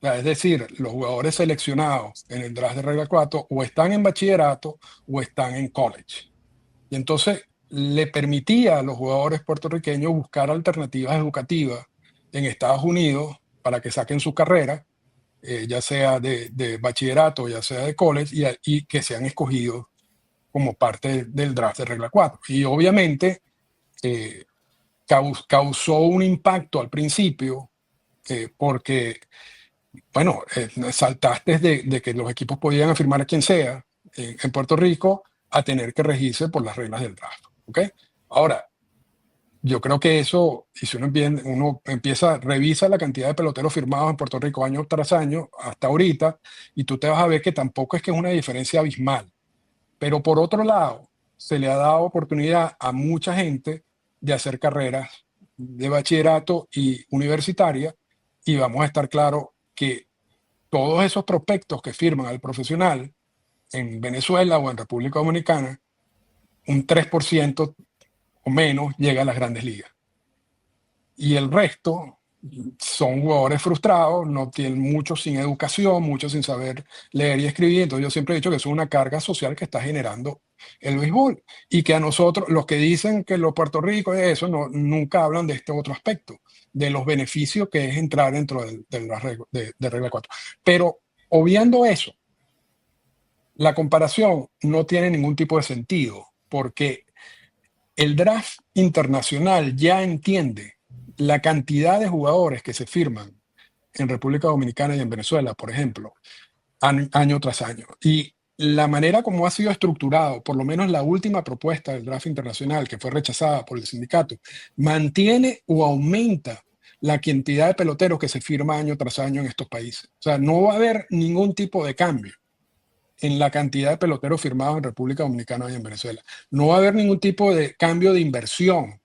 O sea, es decir, los jugadores seleccionados en el draft de regla 4 o están en bachillerato o están en college. Y entonces le permitía a los jugadores puertorriqueños buscar alternativas educativas en Estados Unidos para que saquen su carrera, ya sea de bachillerato, ya sea de college, y que sean escogidos como parte del draft de regla 4. Y obviamente causó un impacto al principio porque, bueno, saltaste de que los equipos podían afirmar a quien sea en Puerto Rico a tener que regirse por las reglas del draft. ¿Ok? Ahora, yo creo que eso, y si uno empieza, revisa la cantidad de peloteros firmados en Puerto Rico año tras año, hasta ahorita, y tú te vas a ver que tampoco es que es una diferencia abismal. Pero por otro lado, se le ha dado oportunidad a mucha gente de hacer carreras de bachillerato y universitaria, y vamos a estar claros que todos esos prospectos que firman al profesional en Venezuela o en República Dominicana, un 3% o menos llega a las grandes ligas. Y el resto son jugadores frustrados, no tienen muchos sin educación, muchos sin saber leer y escribir. Entonces yo siempre he dicho que es una carga social que está generando el béisbol y que a nosotros, los que dicen que los Puerto Rico es eso, nunca hablan de este otro aspecto, de los beneficios que es entrar dentro de regla 4. Pero obviando eso, la comparación no tiene ningún tipo de sentido porque el draft internacional ya entiende la cantidad de jugadores que se firman en República Dominicana y en Venezuela, por ejemplo, año tras año. Y la manera como ha sido estructurado, por lo menos la última propuesta del draft internacional, que fue rechazada por el sindicato, mantiene o aumenta la cantidad de peloteros que se firma año tras año en estos países. O sea, no va a haber ningún tipo de cambio en la cantidad de peloteros firmados en República Dominicana y en Venezuela. No va a haber ningún tipo de cambio de inversión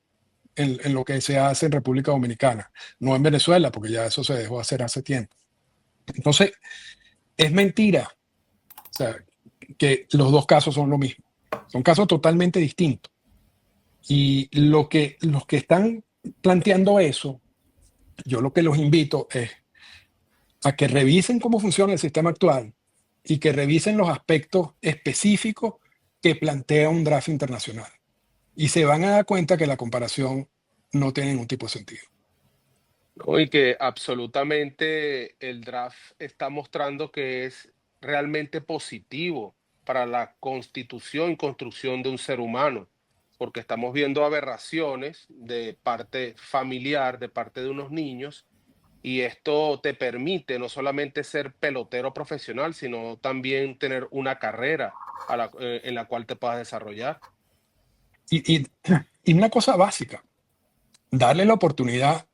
en lo que se hace en República Dominicana, no en Venezuela, porque ya eso se dejó hacer hace tiempo. Entonces, es mentira, o sea, que los dos casos son lo mismo. Son casos totalmente distintos. Y los que están planteando eso, yo lo que los invito es a que revisen cómo funciona el sistema actual y que revisen los aspectos específicos que plantea un draft internacional. Y se van a dar cuenta que la comparación no tiene ningún tipo de sentido. ¿No? Y que absolutamente el draft está mostrando que es realmente positivo para la constitución y construcción de un ser humano, porque estamos viendo aberraciones de parte familiar, de parte de unos niños, y esto te permite no solamente ser pelotero profesional, sino también tener una carrera en la cual te puedas desarrollar. Y una cosa básica, darle la oportunidad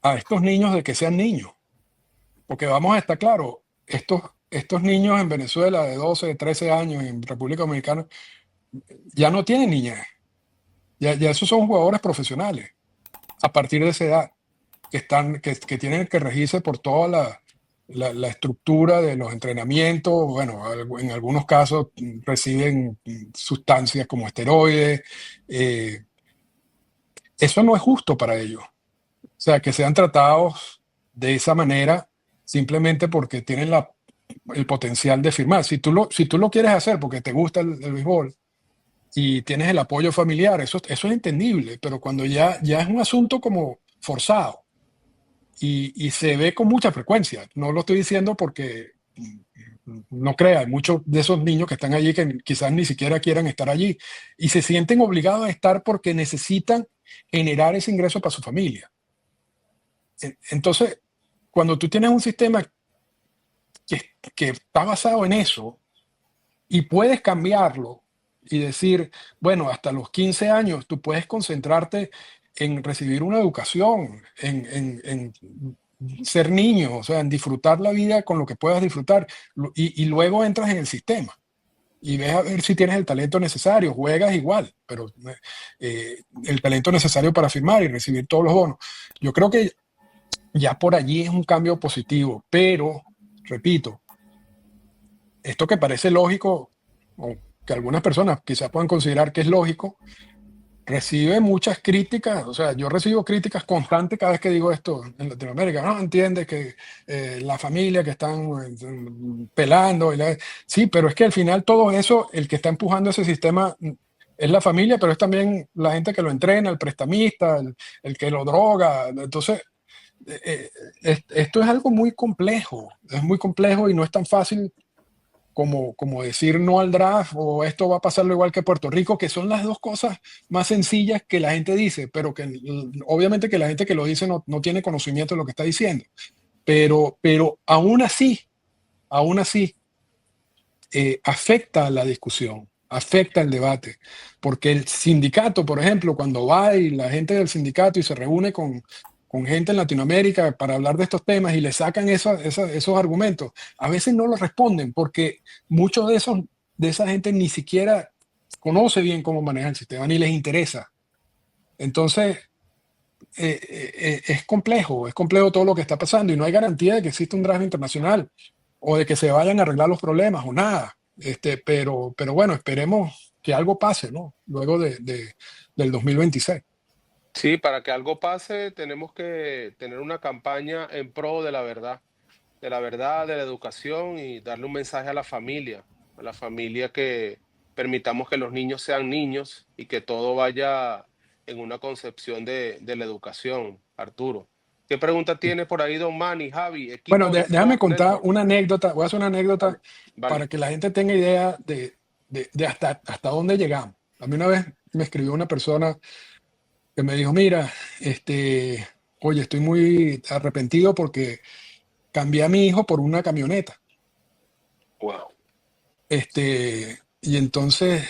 a estos niños de que sean niños. Porque vamos a estar claros, estos niños en Venezuela de 12, de 13 años, en República Dominicana, ya no tienen niñez. Ya esos son jugadores profesionales a partir de esa edad, que tienen que regirse por toda la estructura de los entrenamientos. Bueno, en algunos casos reciben sustancias como esteroides. Eso no es justo para ellos. O sea, que sean tratados de esa manera simplemente porque tienen el potencial de firmar. Si tú lo quieres hacer porque te gusta el béisbol y tienes el apoyo familiar, eso es entendible, pero cuando ya es un asunto como forzado y se ve con mucha frecuencia, no lo estoy diciendo porque no crea, hay muchos de esos niños que están allí que quizás ni siquiera quieran estar allí y se sienten obligados a estar porque necesitan generar ese ingreso para su familia. Entonces, cuando tú tienes un sistema que está basado en eso y puedes cambiarlo y decir, bueno, hasta los 15 años tú puedes concentrarte en recibir una educación, en ser niño, o sea, en disfrutar la vida con lo que puedas disfrutar y luego entras en el sistema y ves a ver si tienes el talento necesario, juegas igual, pero el talento necesario para firmar y recibir todos los bonos. Yo creo que ya por allí es un cambio positivo, pero, repito, esto que parece lógico, o que algunas personas quizás puedan considerar que es lógico, recibe muchas críticas. O sea, yo recibo críticas constantes cada vez que digo esto en Latinoamérica. No entiendes que la familia que están pelando. Sí, pero es que al final todo eso, el que está empujando ese sistema es la familia, pero es también la gente que lo entrena, el prestamista, el que lo droga. Entonces, esto es algo muy complejo, es muy complejo y no es tan fácil como decir no al draft o esto va a pasarlo igual que Puerto Rico, que son las dos cosas más sencillas que la gente dice, pero que obviamente que la gente que lo dice no tiene conocimiento de lo que está diciendo. Pero aún así, afecta a la discusión, afecta el debate, porque el sindicato, por ejemplo, cuando va y la gente del sindicato y se reúne con gente en Latinoamérica para hablar de estos temas y le sacan esos argumentos, a veces no los responden porque muchos de esa gente ni siquiera conoce bien cómo maneja el sistema, ni les interesa. Entonces, es complejo todo lo que está pasando y no hay garantía de que exista un draft internacional o de que se vayan a arreglar los problemas o nada. Pero bueno, esperemos que algo pase, ¿no? Luego del 2026. Sí, para que algo pase tenemos que tener una campaña en pro de la verdad, de la educación y darle un mensaje a la familia que permitamos que los niños sean niños y que todo vaya en una concepción de la educación, Arturo. ¿Qué pregunta tiene por ahí Don Manny, Javi, Bueno, equipo de déjame Sports contar Network? una anécdota, voy a hacer una anécdota Vale, vale. para que la gente tenga idea de hasta dónde llegamos. A mí una vez me escribió una persona que me dijo, mira, oye, estoy muy arrepentido porque cambié a mi hijo por una camioneta. Wow. Y entonces,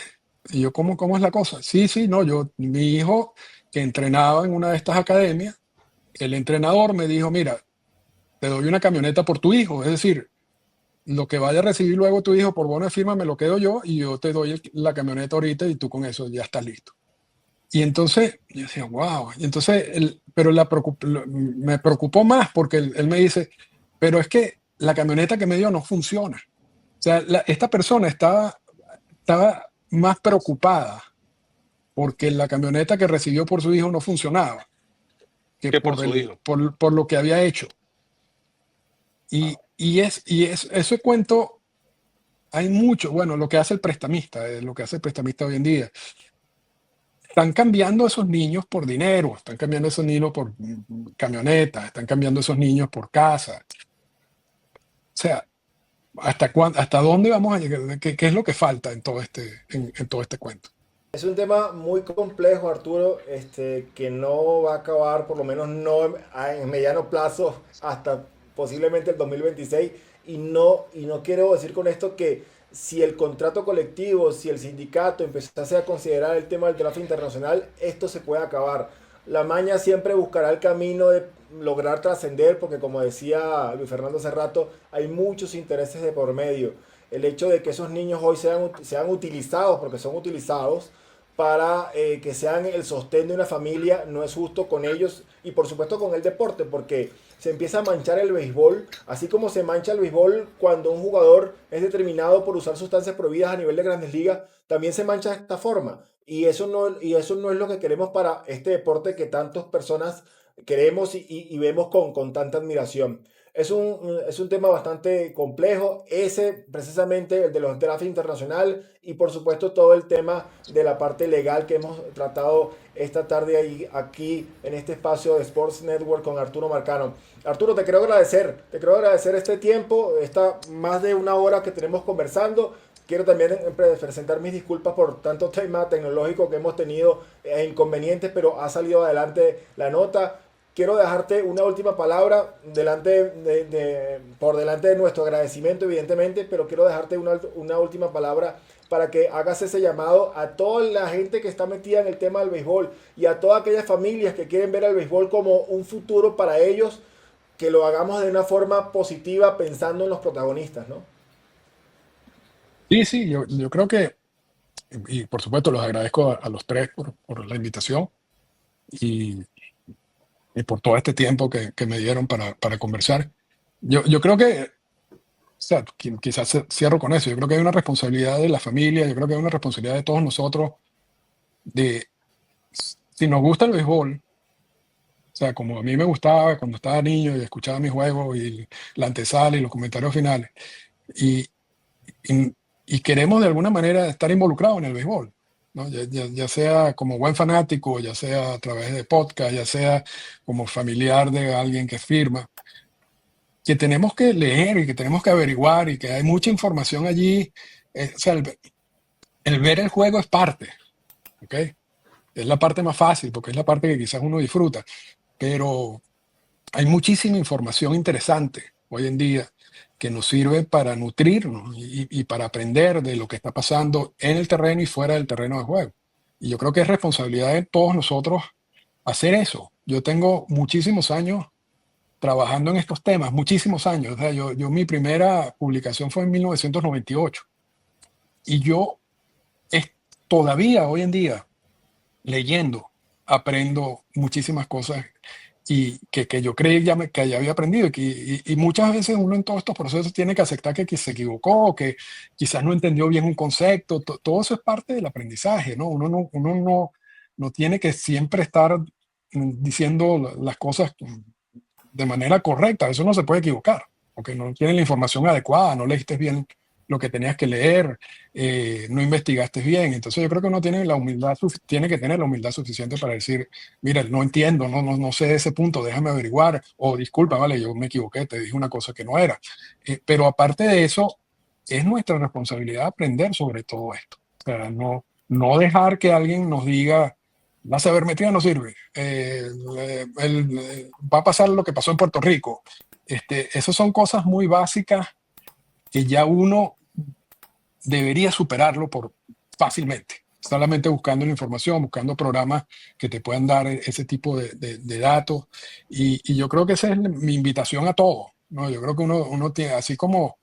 y yo, ¿cómo es la cosa? Sí, sí, no, mi hijo que entrenaba en una de estas academias, el entrenador me dijo, mira, te doy una camioneta por tu hijo, es decir, lo que vaya a recibir luego tu hijo por bono de firma me lo quedo yo y yo te doy la camioneta ahorita y tú con eso ya estás listo. Y entonces, yo decía, wow, y entonces, pero me preocupó más porque él me dice, pero es que la camioneta que me dio no funciona. O sea, esta persona estaba más preocupada porque la camioneta que recibió por su hijo no funcionaba que Que por su hijo. por lo que había hecho. Y ese cuento hay mucho, bueno, lo que hace el prestamista, lo que hace el prestamista hoy en día. Están cambiando esos niños por dinero, están cambiando esos niños por camionetas, están cambiando esos niños por casa. O sea, ¿hasta dónde vamos a llegar? ¿Qué es lo que falta en todo este cuento? Es un tema muy complejo, Arturo, que no va a acabar, por lo menos no en mediano plazo, hasta posiblemente el 2026. Y no quiero decir con esto que si el contrato colectivo, si el sindicato empezase a considerar el tema del tráfico internacional, esto se puede acabar. La maña siempre buscará el camino de lograr trascender, porque como decía Luis Fernando hace rato, hay muchos intereses de por medio. El hecho de que esos niños hoy sean utilizados, porque son utilizados, para que sean el sostén de una familia, no es justo con ellos y por supuesto con el deporte, porque se empieza a manchar el béisbol, así como se mancha el béisbol cuando un jugador es determinado por usar sustancias prohibidas a nivel de grandes ligas, también se mancha de esta forma. Y eso no es lo que queremos para este deporte que tantas personas queremos y vemos con tanta admiración. Es un tema bastante complejo, ese precisamente el de los drafts internacional y por supuesto todo el tema de la parte legal que hemos tratado esta tarde aquí en este espacio de Sports Network con Arturo Marcano. Arturo, te quiero agradecer este tiempo, esta más de una hora que tenemos conversando. Quiero también presentar mis disculpas por tanto tema tecnológico que hemos tenido inconvenientes, pero ha salido adelante la nota. Quiero dejarte una última palabra por delante de nuestro agradecimiento, evidentemente, pero quiero dejarte una última palabra para que hagas ese llamado a toda la gente que está metida en el tema del béisbol y a todas aquellas familias que quieren ver al béisbol como un futuro para ellos, que lo hagamos de una forma positiva pensando en los protagonistas, ¿no? Sí, sí, yo creo que, y por supuesto los agradezco a los tres por la invitación. Y y por todo este tiempo que me dieron para conversar. Yo creo que, o sea, quizás cierro con eso, yo creo que hay una responsabilidad de la familia, yo creo que hay una responsabilidad de todos nosotros de, si nos gusta el béisbol, o sea, como a mí me gustaba cuando estaba niño y escuchaba mis juegos y la antesala y los comentarios finales, y, y, y queremos de alguna manera estar involucrados en el béisbol, ¿no? Ya sea como buen fanático, ya sea a través de podcast, ya sea como familiar de alguien que firma, que tenemos que leer y que tenemos que averiguar y que hay mucha información allí. O sea, el ver el juego es parte, ¿ok? Es la parte más fácil porque es la parte que quizás uno disfruta, pero hay muchísima información interesante hoy en día que nos sirve para nutrirnos y para aprender de lo que está pasando en el terreno y fuera del terreno de juego. Y yo creo que es responsabilidad de todos nosotros hacer eso. Yo tengo muchísimos años trabajando en estos temas, muchísimos años. O sea, yo mi primera publicación fue en 1998 y yo es, todavía hoy en día leyendo aprendo muchísimas cosas y que yo creí que ya había aprendido y muchas veces uno en todos estos procesos tiene que aceptar que se equivocó, que quizás no entendió bien un concepto, todo eso es parte del aprendizaje, ¿no? No tiene que siempre estar diciendo las cosas de manera correcta, eso no se puede equivocar, porque no tienes la información adecuada, no leíste bien lo que tenías que leer, no investigaste bien. Entonces yo creo que uno tiene la humildad, tiene que tener la humildad suficiente para decir, mira, no entiendo, no sé de ese punto, déjame averiguar, o disculpa, vale, yo me equivoqué, te dije una cosa que no era. Pero aparte de eso, es nuestra responsabilidad aprender sobre todo esto. O sea, no dejar que alguien nos diga, la sabermetría no sirve, va a pasar lo que pasó en Puerto Rico. Esas son cosas muy básicas que ya uno debería superarlo fácilmente, solamente buscando la información, buscando programas que te puedan dar ese tipo de datos. Y yo creo que esa es mi invitación a todos, ¿no? Yo creo que uno tiene, así como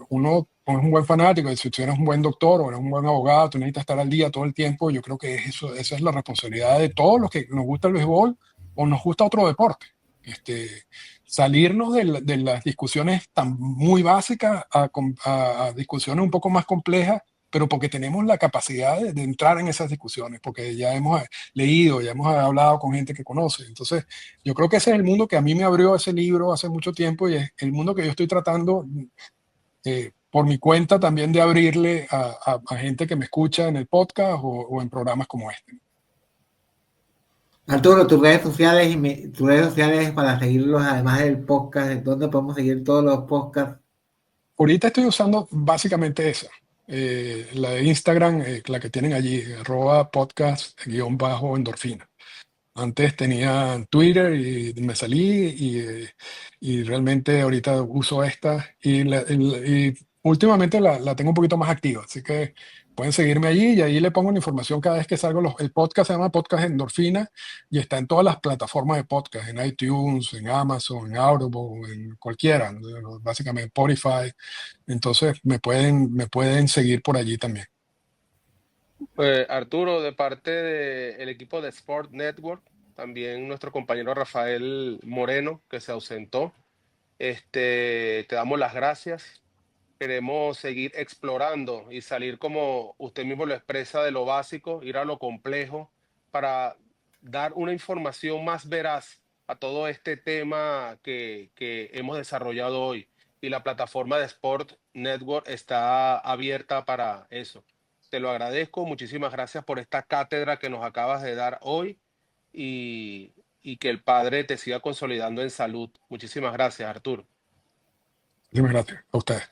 uno es un buen fanático, y si tú eres un buen doctor o eres un buen abogado, tú necesitas estar al día todo el tiempo. Yo creo que esa es la responsabilidad de todos los que nos gusta el béisbol o nos gusta otro deporte. Salirnos de las discusiones tan muy básicas a discusiones un poco más complejas, pero porque tenemos la capacidad de entrar en esas discusiones, porque ya hemos leído, ya hemos hablado con gente que conoce. Entonces, yo creo que ese es el mundo que a mí me abrió ese libro hace mucho tiempo y es el mundo que yo estoy tratando por mi cuenta también de abrirle a gente que me escucha en el podcast o en programas como este. Arturo, tus redes sociales para seguirlos, además del podcast, ¿dónde podemos seguir todos los podcasts? Ahorita estoy usando básicamente esa. La de Instagram, la que tienen allí, @podcast_endorfina. Antes tenía Twitter y me salí y realmente ahorita uso esta y últimamente la tengo un poquito más activa, así que pueden seguirme allí y ahí le pongo la información cada vez que salgo. El podcast se llama Podcast Endorfina y está en todas las plataformas de podcast, en iTunes, en Amazon, en Audible, en cualquiera, básicamente Spotify. Entonces me pueden seguir por allí también. Arturo, de parte del equipo de Sport Network, también nuestro compañero Rafael Moreno, que se ausentó, te damos las gracias. Queremos seguir explorando y salir, como usted mismo lo expresa, de lo básico, ir a lo complejo, para dar una información más veraz a todo este tema que hemos desarrollado hoy. Y la plataforma de Sport Network está abierta para eso. Te lo agradezco, muchísimas gracias por esta cátedra que nos acabas de dar hoy y que el Padre te siga consolidando en salud. Muchísimas gracias, Arturo. Muchas gracias a ustedes.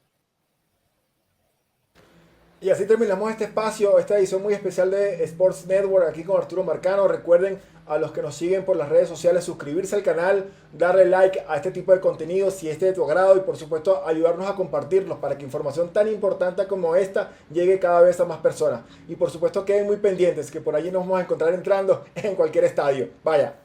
Y así terminamos este espacio, esta edición muy especial de Sports Network aquí con Arturo Marcano. Recuerden a los que nos siguen por las redes sociales suscribirse al canal, darle like a este tipo de contenido si este es de tu agrado y por supuesto ayudarnos a compartirlos para que información tan importante como esta llegue cada vez a más personas. Y por supuesto queden muy pendientes que por allí nos vamos a encontrar entrando en cualquier estadio. Vaya.